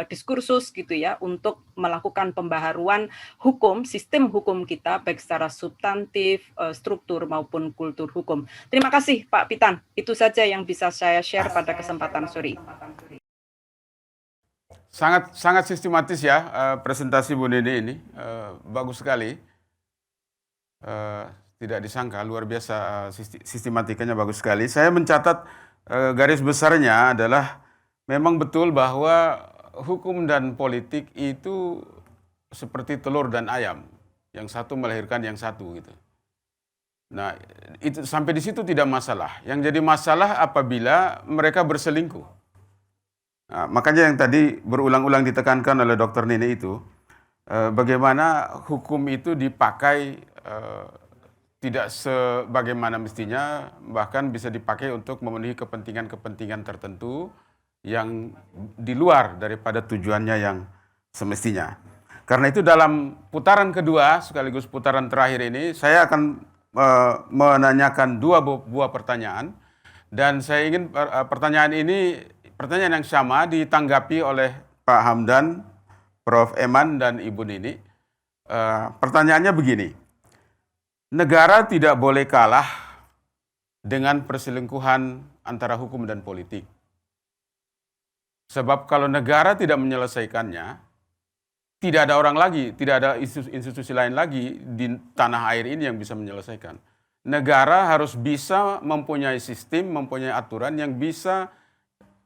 diskursus gitu ya, untuk melakukan pembaharuan hukum, sistem hukum kita baik secara substantif, struktur maupun kultur hukum. Terima kasih Pak Pitan. Itu saja yang bisa saya share pada kesempatan sore. Sangat sistematis ya presentasi Bu Nene ini, bagus sekali. Tidak disangka, luar biasa, sistematikanya bagus sekali. Saya mencatat garis besarnya adalah memang betul bahwa hukum dan politik itu seperti telur dan ayam, yang satu melahirkan yang satu gitu. Nah, itu sampai di situ tidak masalah. Yang jadi masalah apabila mereka berselingkuh. Nah, makanya yang tadi berulang-ulang ditekankan oleh Dr. Nene itu, bagaimana hukum itu dipakai tidak sebagaimana mestinya, bahkan bisa dipakai untuk memenuhi kepentingan-kepentingan tertentu yang di luar daripada tujuannya yang semestinya. Karena itu dalam putaran kedua sekaligus putaran terakhir ini, saya akan menanyakan dua buah pertanyaan, dan saya ingin pertanyaan yang sama ditanggapi oleh Pak Hamdan, Prof. Eman, dan Ibu Nini. Pertanyaannya begini, negara tidak boleh kalah dengan perselingkuhan antara hukum dan politik. Sebab kalau negara tidak menyelesaikannya, tidak ada orang lagi, tidak ada institusi lain lagi di tanah air ini yang bisa menyelesaikan. Negara harus bisa mempunyai sistem, mempunyai aturan yang bisa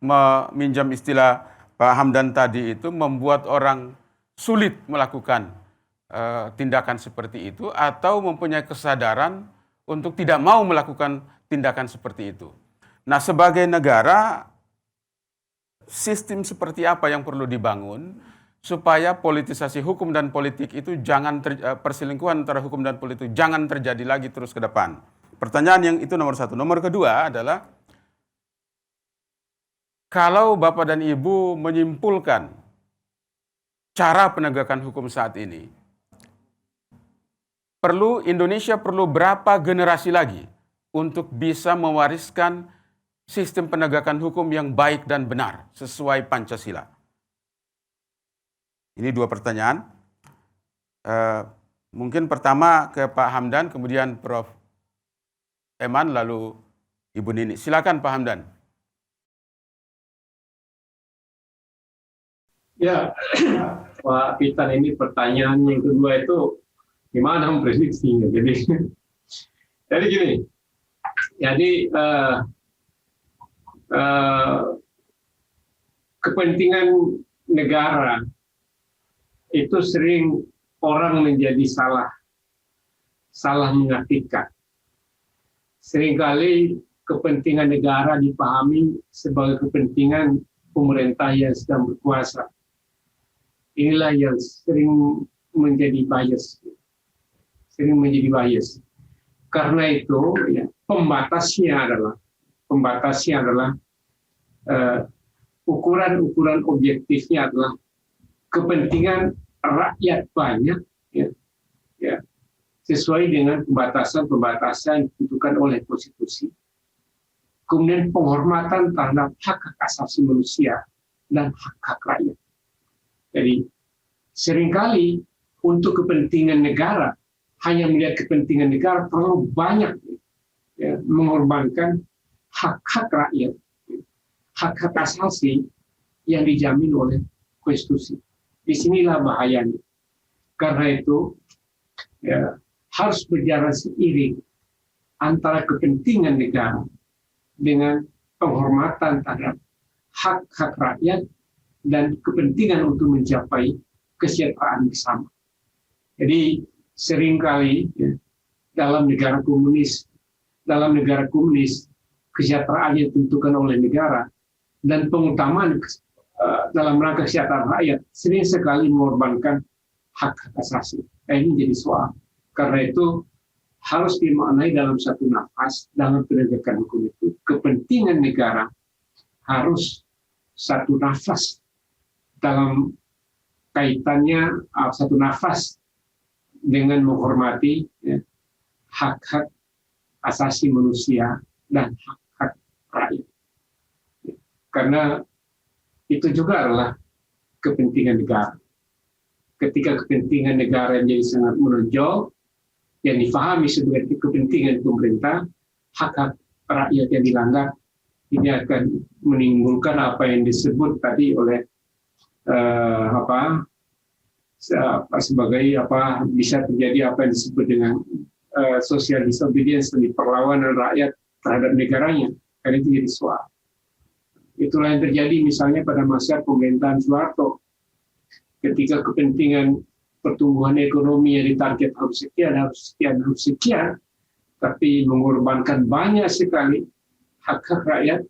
meminjam istilah Pak Hamdan tadi itu, membuat orang sulit melakukan tindakan seperti itu atau mempunyai kesadaran untuk tidak mau melakukan tindakan seperti itu. Nah, sebagai negara, sistem seperti apa yang perlu dibangun supaya politisasi hukum dan politik itu perselingkuhan antara hukum dan politik jangan terjadi lagi terus ke depan. Pertanyaan yang itu nomor satu. Nomor kedua adalah, kalau Bapak dan Ibu menyimpulkan cara penegakan hukum saat ini, Indonesia perlu berapa generasi lagi untuk bisa mewariskan sistem penegakan hukum yang baik dan benar sesuai Pancasila? Ini dua pertanyaan. Mungkin pertama ke Pak Hamdan, kemudian Prof. Eman, lalu Ibu Nini. Silakan Pak Hamdan. Ya, Pak Pitan, ini pertanyaan yang kedua itu gimana memprediksinya? Jadi gini, kepentingan negara itu sering orang menjadi salah mengartikan. Seringkali kepentingan negara dipahami sebagai kepentingan pemerintah yang sedang berkuasa. Inilah yang sering menjadi bias. Karena itu, ya, pembatasnya adalah ukuran objektifnya adalah kepentingan rakyat banyak, ya, sesuai dengan pembatasan yang ditentukan oleh konstitusi. Kemudian penghormatan terhadap hak asasi manusia dan hak rakyat. Jadi seringkali untuk kepentingan negara, hanya melihat kepentingan negara, terlalu banyak, ya, mengorbankan hak rakyat, hak asasi yang dijamin oleh konstitusi. Disinilah bahayanya. Karena itu, ya, harus berjalan seiring antara kepentingan negara dengan penghormatan terhadap hak rakyat dan kepentingan untuk mencapai kesejahteraan bersama. Jadi seringkali, ya, dalam negara komunis kesejahteraan yang ditentukan oleh negara dan pengutamaan dalam rangka kesejahteraan rakyat sering sekali mengorbankan hak asasi. Ini jadi soal. Karena itu harus dimaknai dalam satu nafas dalam penegakan hukum itu. Kepentingan negara harus satu nafas dalam kaitannya, satu nafas dengan menghormati, ya, hak-hak asasi manusia dan hak-hak rakyat. Karena itu juga adalah kepentingan negara. Ketika kepentingan negara menjadi sangat menonjol, yang difahami sebagai kepentingan pemerintah, hak-hak rakyat yang dilanggar, ini akan menimbulkan apa yang disebut tadi oleh bisa terjadi apa yang disebut dengan social disobedience, perlawanan rakyat terhadap negaranya. Karena itu jadi soal. Itulah yang terjadi misalnya pada masa pemerintahan Soeharto. Ketika kepentingan pertumbuhan ekonomi yang ditarget harus sekian, tapi mengorbankan banyak sekali hak-hak rakyat,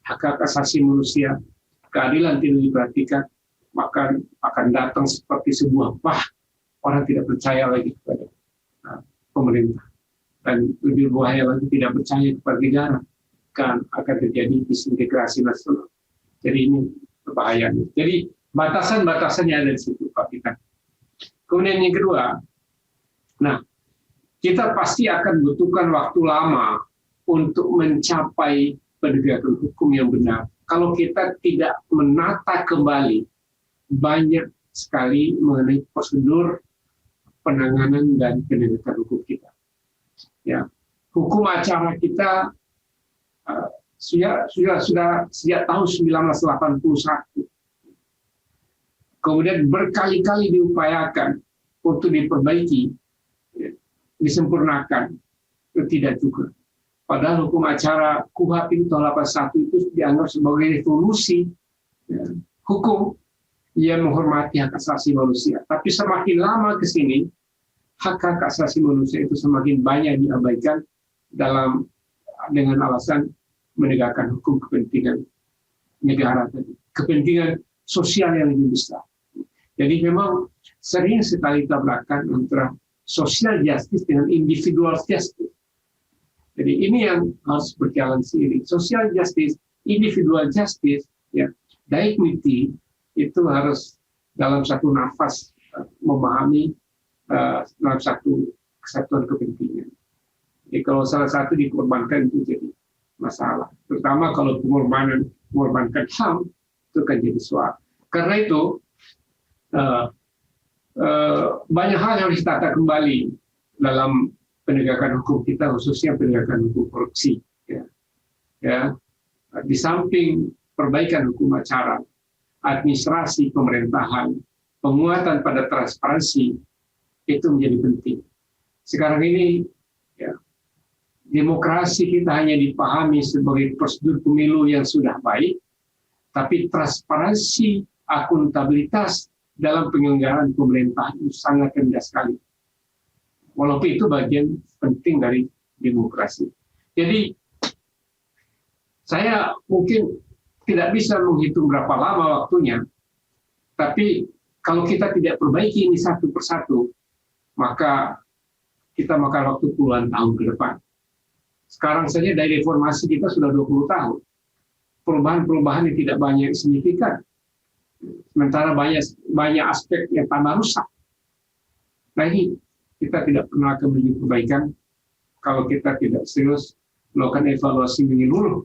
hak-hak asasi manusia, keadilan tidak diperhatikan, maka akan datang seperti sebuah orang tidak percaya lagi kepada pemerintah. Dan lebih bahaya lagi, tidak percaya kepada negara. Kan akan terjadi disintegrasi nasional. Jadi ini berbahayanya. Jadi batasan-batasannya ada di situ, Pak Pitan. Kemudian yang kedua, kita pasti akan butuhkan waktu lama untuk mencapai penegakan hukum yang benar. Kalau kita tidak menata kembali banyak sekali mengenai prosedur penanganan dan penegakan hukum kita. Ya, hukum acara kita sudah sejak tahun 1981. kemudian berkali-kali diupayakan untuk diperbaiki, ya, disempurnakan, tidak juga. Padahal hukum acara KUHP itu tahun 81 itu dianggap sebagai revolusi, ya, hukum yang menghormati hak asasi manusia. Tapi semakin lama ke sini, hak asasi manusia itu semakin banyak diabaikan dengan alasan menegakkan hukum kepentingan negara tadi, kepentingan sosial yang lebih besar. Jadi memang sering sekali tabrakan antara social justice dengan individual justice. Jadi ini yang harus berjalan seiring. Social justice, individual justice, ya, dignity itu harus dalam satu nafas memahami dalam satu kesatuan kepentingan. Jadi kalau salah satu dikorbankan itu jadi masalah. Terutama kalau mengorbankan HAM itu kan jadi soal. Karena itu banyak hal yang harus ditata kembali dalam penegakan hukum kita, khususnya penegakan hukum korupsi. Ya. Di samping perbaikan hukum acara, administrasi pemerintahan, penguatan pada transparansi, itu menjadi penting. Sekarang ini, ya, demokrasi kita hanya dipahami sebagai prosedur pemilu yang sudah baik, tapi transparansi, akuntabilitas dalam penyelenggaraan pemerintahan itu sangat rendah sekali. Walaupun itu bagian penting dari demokrasi. Jadi, saya mungkin tidak bisa menghitung berapa lama waktunya, tapi kalau kita tidak perbaiki ini satu persatu, maka kita makan waktu puluhan tahun ke depan. Sekarang saja dari reformasi kita sudah 20 tahun. Perubahan-perubahan yang tidak banyak signifikan. Sementara banyak aspek yang tambah rusak. Nah ini kita tidak pernah akan menuju kebaikan kalau kita tidak serius melakukan evaluasi menyeluruh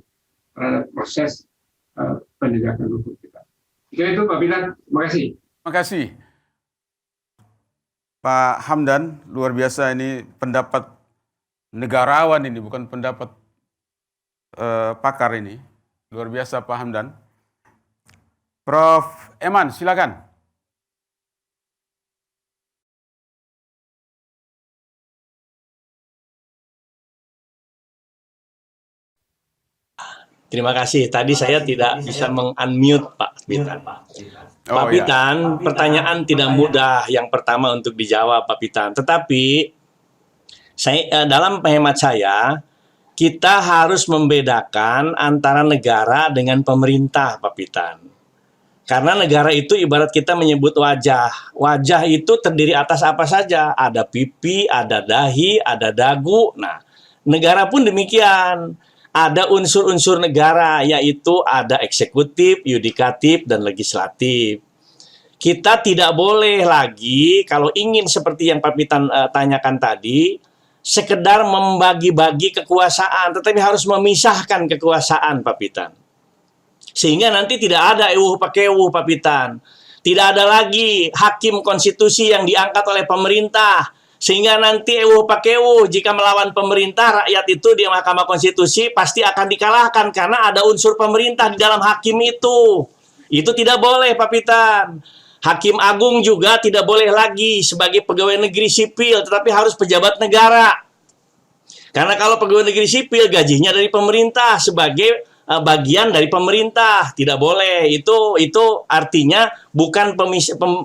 terhadap proses penegakan hukum kita. Itu Pak Bidan, terima kasih. Terima kasih. Pak Hamdan, luar biasa ini pendapat negarawan ini, bukan pendapat pakar ini. Luar biasa Pak Hamdan. Prof. Eman, silakan. Terima kasih. Tadi saya tidak bisa meng-unmute Pak Pitan. Pak iya. Pitan, pertanyaan tidak mudah yang pertama untuk dijawab Pak Pitan. Tetapi dalam hemat saya, kita harus membedakan antara negara dengan pemerintah Pak Pitan. Karena negara itu ibarat kita menyebut wajah. Wajah itu terdiri atas apa saja. Ada pipi, ada dahi, ada dagu. Nah, negara pun demikian. Ada unsur-unsur negara, yaitu ada eksekutif, yudikatif, dan legislatif. Kita tidak boleh lagi, kalau ingin seperti yang Pak Pitan tanyakan tadi, sekedar membagi-bagi kekuasaan, tetapi harus memisahkan kekuasaan, Pak Pitan. Sehingga nanti tidak ada ewuh pakewuh, Pak Pitan. Tidak ada lagi hakim konstitusi yang diangkat oleh pemerintah. Sehingga nanti ewuh pakewuh jika melawan pemerintah, rakyat itu di Mahkamah Konstitusi pasti akan dikalahkan karena ada unsur pemerintah di dalam hakim itu. Itu tidak boleh, Pak Pitan. Hakim Agung juga tidak boleh lagi sebagai pegawai negeri sipil, tetapi harus pejabat negara. Karena kalau pegawai negeri sipil gajinya dari pemerintah sebagai bagian dari pemerintah, tidak boleh. Itu artinya bukan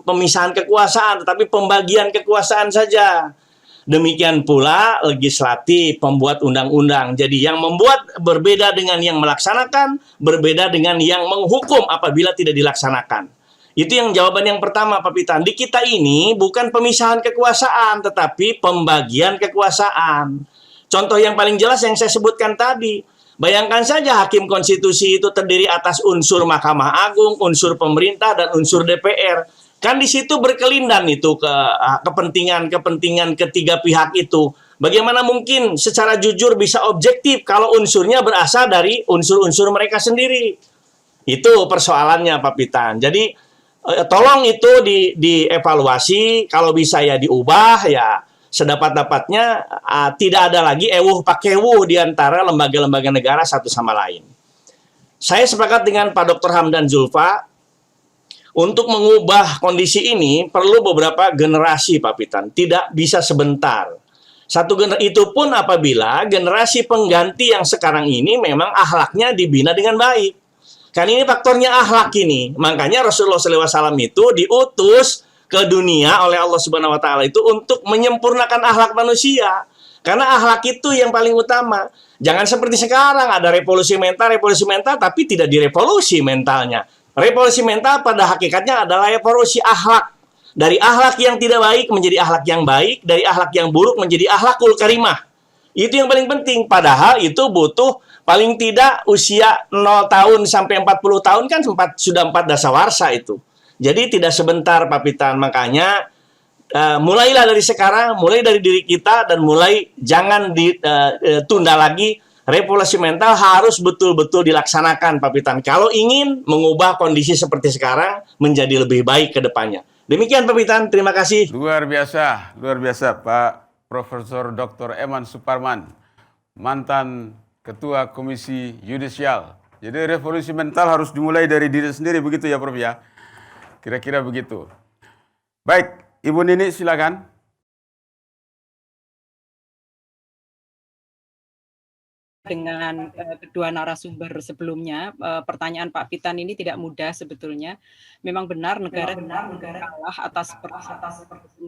pemisahan kekuasaan, tetapi pembagian kekuasaan saja. Demikian pula legislatif, pembuat undang-undang. Jadi yang membuat berbeda dengan yang melaksanakan, berbeda dengan yang menghukum apabila tidak dilaksanakan. Itu yang jawaban yang pertama, Pak Pitan. Di kita ini bukan pemisahan kekuasaan, tetapi pembagian kekuasaan. Contoh yang paling jelas yang saya sebutkan tadi. Bayangkan saja hakim konstitusi itu terdiri atas unsur Mahkamah Agung, unsur pemerintah, dan unsur DPR. Kan di situ berkelindan itu kepentingan ketiga pihak itu. Bagaimana mungkin secara jujur bisa objektif kalau unsurnya berasal dari unsur-unsur mereka sendiri? Itu persoalannya, Pak Pitan. Jadi tolong itu dievaluasi, kalau bisa ya diubah ya. Sedapat-dapatnya tidak ada lagi ewuh pakewuh di antara lembaga-lembaga negara satu sama lain. Saya sepakat dengan Pak Dr. Hamdan Zulfa, Untuk mengubah kondisi ini perlu beberapa generasi, Pak Pitan. Tidak bisa sebentar. Itu pun apabila generasi pengganti yang sekarang ini memang akhlaknya dibina dengan baik. Kan ini faktornya akhlak ini. Makanya Rasulullah SAW itu diutus ke dunia oleh Allah Subhanahu Wa Taala itu untuk menyempurnakan akhlak manusia. Karena akhlak itu yang paling utama. Jangan seperti sekarang ada revolusi mental, tapi tidak direvolusi mentalnya. Revolusi mental pada hakikatnya adalah revolusi akhlak. Dari akhlak yang tidak baik menjadi akhlak yang baik, dari akhlak yang buruk menjadi akhlakul karimah. Itu yang paling penting. Padahal itu butuh paling tidak usia 0 tahun sampai 40 tahun kan sudah 4 dasawarsa itu. Jadi tidak sebentar, Pak Pitan. Makanya mulailah dari sekarang, mulai dari diri kita, dan mulai jangan ditunda lagi. Revolusi mental harus betul-betul dilaksanakan, Pak Pitan. Kalau ingin mengubah kondisi seperti sekarang menjadi lebih baik ke depannya. Demikian, Pak Pitan. Terima kasih. Luar biasa Pak Profesor Dr. Eman Suparman, mantan Ketua Komisi Yudisial. Jadi revolusi mental harus dimulai dari diri sendiri, begitu ya Prof ya? Kira-kira begitu. Baik, Ibu Nini silakan. Dengan kedua narasumber sebelumnya, pertanyaan Pak Pitan ini tidak mudah sebetulnya. Memang benar negara kalah atas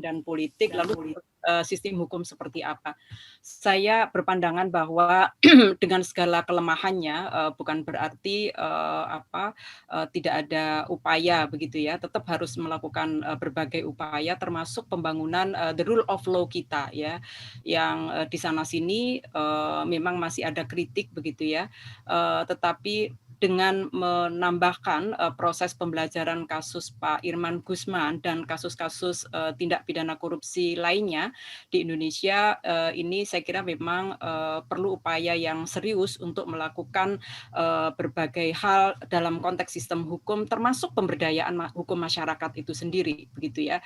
dan politik, lalu sistem hukum seperti apa. Saya berpandangan bahwa dengan segala kelemahannya bukan berarti tidak ada upaya begitu ya. Tetap harus melakukan berbagai upaya, termasuk pembangunan the rule of law kita ya, yang di sana sini memang masih ada kritik begitu ya, tetapi dengan menambahkan proses pembelajaran kasus Pak Irman Gusman dan kasus-kasus tindak pidana korupsi lainnya di Indonesia, ini saya kira memang perlu upaya yang serius untuk melakukan berbagai hal dalam konteks sistem hukum, termasuk pemberdayaan hukum masyarakat itu sendiri begitu ya.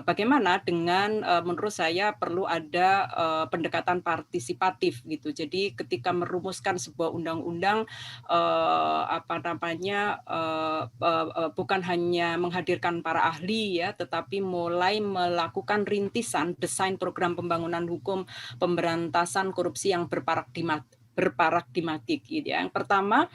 Bagaimana dengan menurut saya perlu ada pendekatan partisipatif gitu. Jadi ketika merumuskan sebuah undang-undang bukan hanya menghadirkan para ahli ya, tetapi mulai melakukan rintisan desain program pembangunan hukum pemberantasan korupsi yang berparadigmatik gitu ya. Yang pertama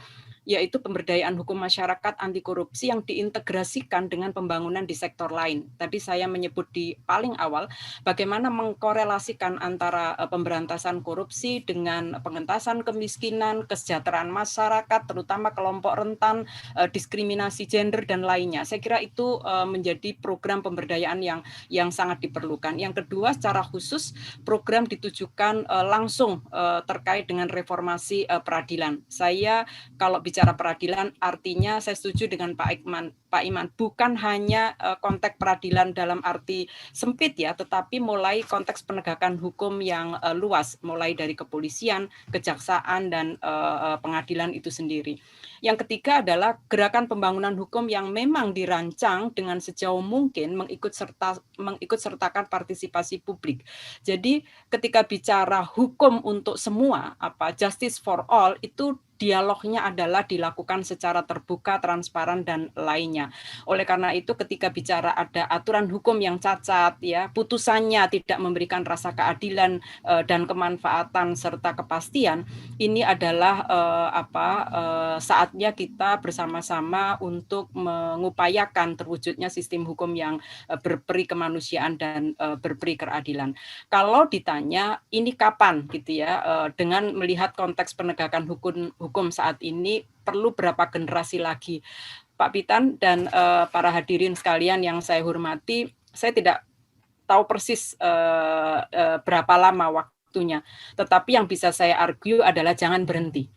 yaitu pemberdayaan hukum masyarakat anti korupsi yang diintegrasikan dengan pembangunan di sektor lain. Tadi saya menyebut di paling awal bagaimana mengkorelasikan antara pemberantasan korupsi dengan pengentasan kemiskinan, kesejahteraan masyarakat, terutama kelompok rentan, diskriminasi gender dan lainnya. Saya kira itu menjadi program pemberdayaan yang sangat diperlukan. Yang kedua, secara khusus program ditujukan langsung terkait dengan reformasi peradilan. Saya kalau bicara peradilan, artinya saya setuju dengan Pak Iman, bukan hanya konteks peradilan dalam arti sempit ya, tetapi mulai konteks penegakan hukum yang luas, mulai dari kepolisian, kejaksaan, dan pengadilan itu sendiri. Yang ketiga adalah gerakan pembangunan hukum yang memang dirancang dengan sejauh mungkin mengikut sertakan partisipasi publik. Jadi ketika bicara hukum untuk semua, justice for all, itu dialognya adalah dilakukan secara terbuka, transparan, dan lainnya. Oleh karena itu ketika bicara ada aturan hukum yang cacat, ya putusannya tidak memberikan rasa keadilan dan kemanfaatan serta kepastian, ini adalah saatnya kita bersama-sama untuk mengupayakan terwujudnya sistem hukum yang berperi kemanusiaan dan berperi keadilan. Kalau ditanya ini kapan gitu ya, dengan melihat konteks penegakan hukum saat ini perlu berapa generasi lagi, Pak Pitan dan para hadirin sekalian yang saya hormati, saya tidak tahu persis berapa lama waktunya, tetapi yang bisa saya argue adalah jangan berhenti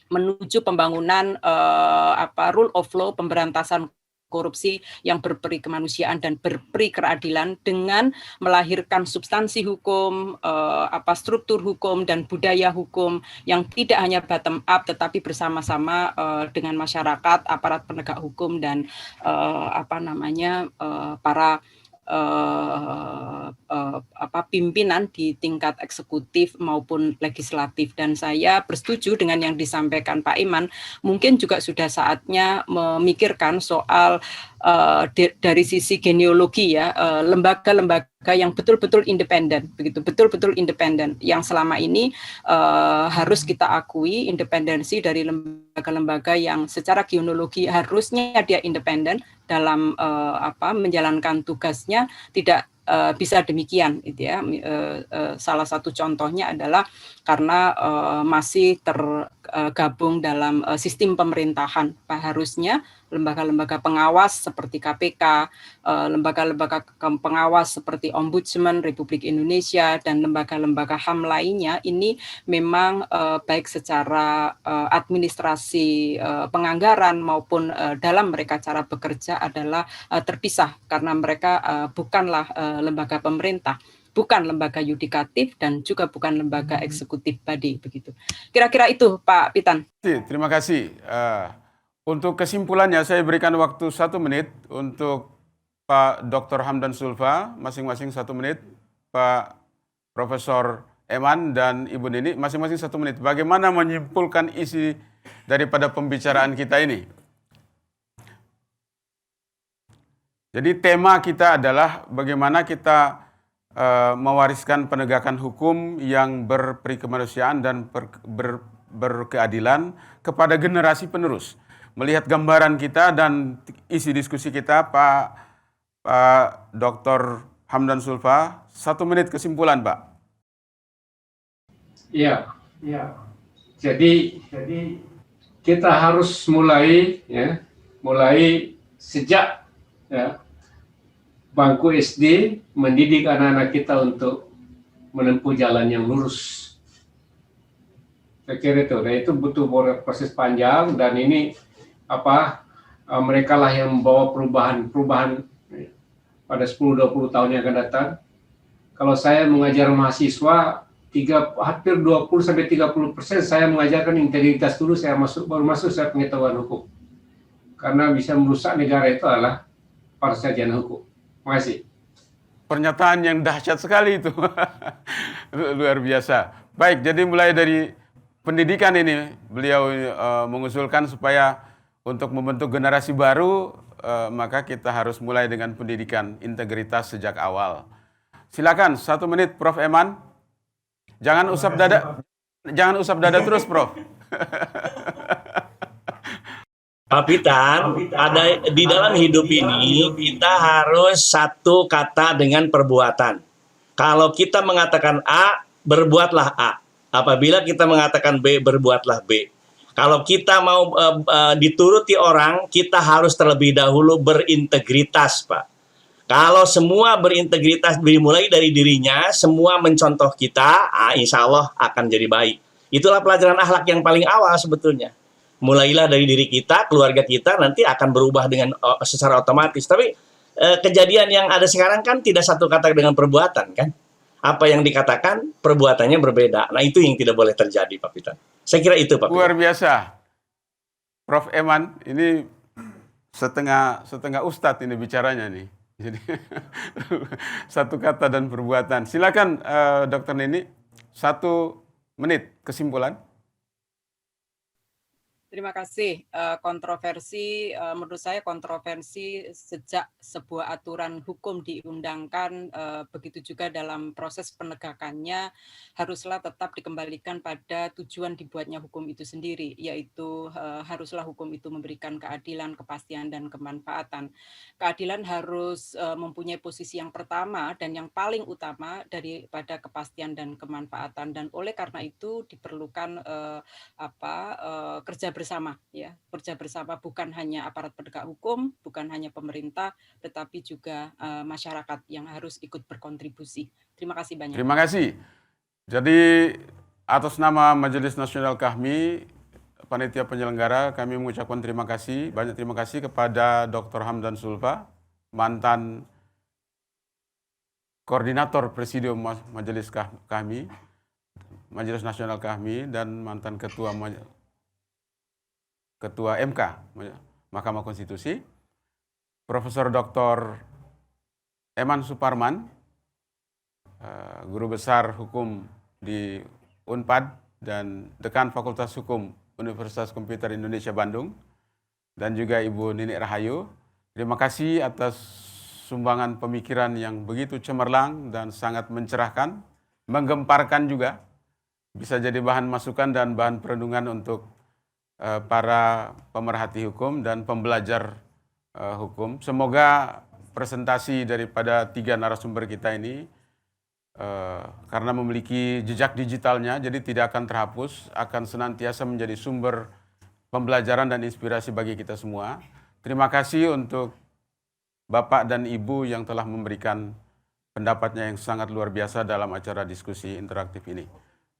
menuju pembangunan rule of law, pemberantasan korupsi yang berperi kemanusiaan dan berperi keadilan dengan melahirkan substansi hukum, struktur hukum dan budaya hukum yang tidak hanya bottom up tetapi bersama-sama dengan masyarakat, aparat penegak hukum dan para pimpinan di tingkat eksekutif maupun legislatif. Dan saya bersetuju dengan yang disampaikan Pak Iman, mungkin juga sudah saatnya memikirkan soal dari sisi genealogi ya, lembaga-lembaga yang betul-betul independen, begitu, betul-betul independen, yang selama ini harus kita akui independensi dari lembaga-lembaga yang secara genealogi harusnya dia independen dalam menjalankan tugasnya, tidak bisa demikian, gitu ya. Salah satu contohnya adalah karena masih tergabung dalam sistem pemerintahan. Harusnya lembaga-lembaga pengawas seperti KPK, lembaga-lembaga pengawas seperti Ombudsman Republik Indonesia, dan lembaga-lembaga HAM lainnya ini memang baik secara administrasi penganggaran maupun dalam mereka cara bekerja adalah terpisah, karena mereka bukanlah lembaga pemerintah, bukan lembaga yudikatif, dan juga bukan lembaga eksekutif body, begitu. Kira-kira itu, Pak Pitan. Terima kasih. Untuk kesimpulannya saya berikan waktu 1 menit untuk Pak Dr. Hamdan Zulfa, masing-masing 1 menit, Pak Profesor Eman dan Ibu Nini, masing-masing 1 menit. Bagaimana menyimpulkan isi daripada pembicaraan kita ini? Jadi tema kita adalah bagaimana kita mewariskan penegakan hukum yang berperi kemanusiaan dan berkeadilan kepada generasi penerus. Melihat gambaran kita dan isi diskusi kita, Pak Dr. Hamdan Zulfa, 1 menit kesimpulan, Pak. Ya. Jadi kita harus mulai sejak bangku SD mendidik anak-anak kita untuk menempuh jalan yang lurus. Saya kira itu, dan itu butuh proses panjang, dan ini mereka lah yang membawa perubahan pada 10-20 tahun yang akan datang. Kalau saya mengajar mahasiswa, hampir 20-30% saya mengajarkan integritas dulu, baru masuk saya pengetahuan hukum. Karena bisa merusak negara itu adalah persajian hukum. Terima kasih. Pernyataan yang dahsyat sekali itu. Luar biasa. Baik, jadi mulai dari pendidikan ini, beliau mengusulkan supaya untuk membentuk generasi baru, maka kita harus mulai dengan pendidikan integritas sejak awal. Silakan, 1 menit, Prof. Eman. Jangan usap dada terus, Prof. Pak Pitan, di dalam hidup ini kita harus satu kata dengan perbuatan. Kalau kita mengatakan A, berbuatlah A. Apabila kita mengatakan B, berbuatlah B. Kalau kita mau dituruti orang, kita harus terlebih dahulu berintegritas, Pak. Kalau semua berintegritas dimulai dari dirinya, semua mencontoh kita, insya Allah akan jadi baik. Itulah pelajaran akhlak yang paling awal sebetulnya. Mulailah dari diri kita, keluarga kita, nanti akan berubah dengan secara otomatis. Tapi kejadian yang ada sekarang kan tidak satu kata dengan perbuatan, kan? Apa yang dikatakan, perbuatannya berbeda. Nah, itu yang tidak boleh terjadi, Pak Pitan. Saya kira itu, Pak Pitan. Luar biasa. Prof. Eman, ini setengah ustadz ini bicaranya nih. Jadi satu kata dan perbuatan. Silakan Dr. Nini, 1 menit kesimpulan. Terima kasih. Kontroversi, menurut saya kontroversi sejak sebuah aturan hukum diundangkan, begitu juga dalam proses penegakannya, haruslah tetap dikembalikan pada tujuan dibuatnya hukum itu sendiri, yaitu haruslah hukum itu memberikan keadilan, kepastian, dan kemanfaatan. Keadilan harus mempunyai posisi yang pertama dan yang paling utama daripada kepastian dan kemanfaatan, dan oleh karena itu diperlukan kerja bersama, ya, kerja bersama, bukan hanya aparat penegak hukum, bukan hanya pemerintah, tetapi juga masyarakat yang harus ikut berkontribusi. Terima kasih banyak. Terima kasih. Jadi atas nama Majelis Nasional Kahmi, panitia penyelenggara, kami mengucapkan terima kasih, banyak terima kasih kepada Dr. Hamdan Zulfa, mantan koordinator Presidium Majelis Kahmi, Majelis Nasional Kahmi, dan mantan Ketua MK, Mahkamah Konstitusi, Profesor Dr. Eman Suparman, Guru Besar Hukum di Unpad dan Dekan Fakultas Hukum Universitas Komputer Indonesia Bandung, dan juga Ibu Nini Rahayu, Terima kasih atas sumbangan pemikiran yang begitu cemerlang dan sangat mencerahkan, menggemparkan juga. Bisa jadi bahan masukan dan bahan perenungan untuk para pemerhati hukum dan pembelajar hukum. Semoga presentasi daripada 3 narasumber kita ini karena memiliki jejak digitalnya, jadi tidak akan terhapus, akan senantiasa menjadi sumber pembelajaran dan inspirasi bagi kita semua. Terima kasih untuk Bapak dan Ibu yang telah memberikan pendapatnya yang sangat luar biasa dalam acara diskusi interaktif ini.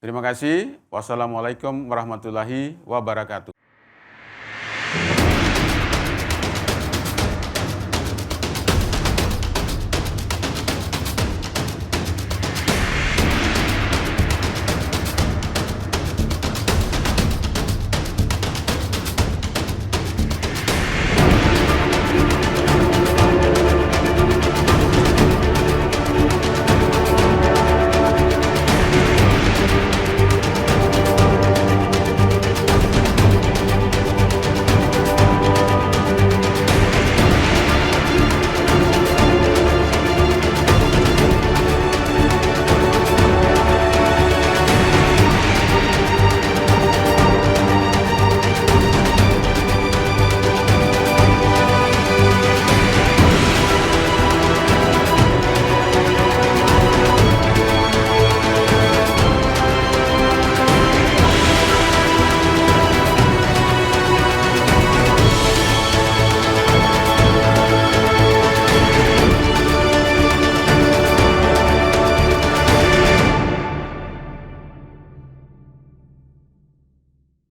Terima kasih. Wassalamualaikum warahmatullahi wabarakatuh.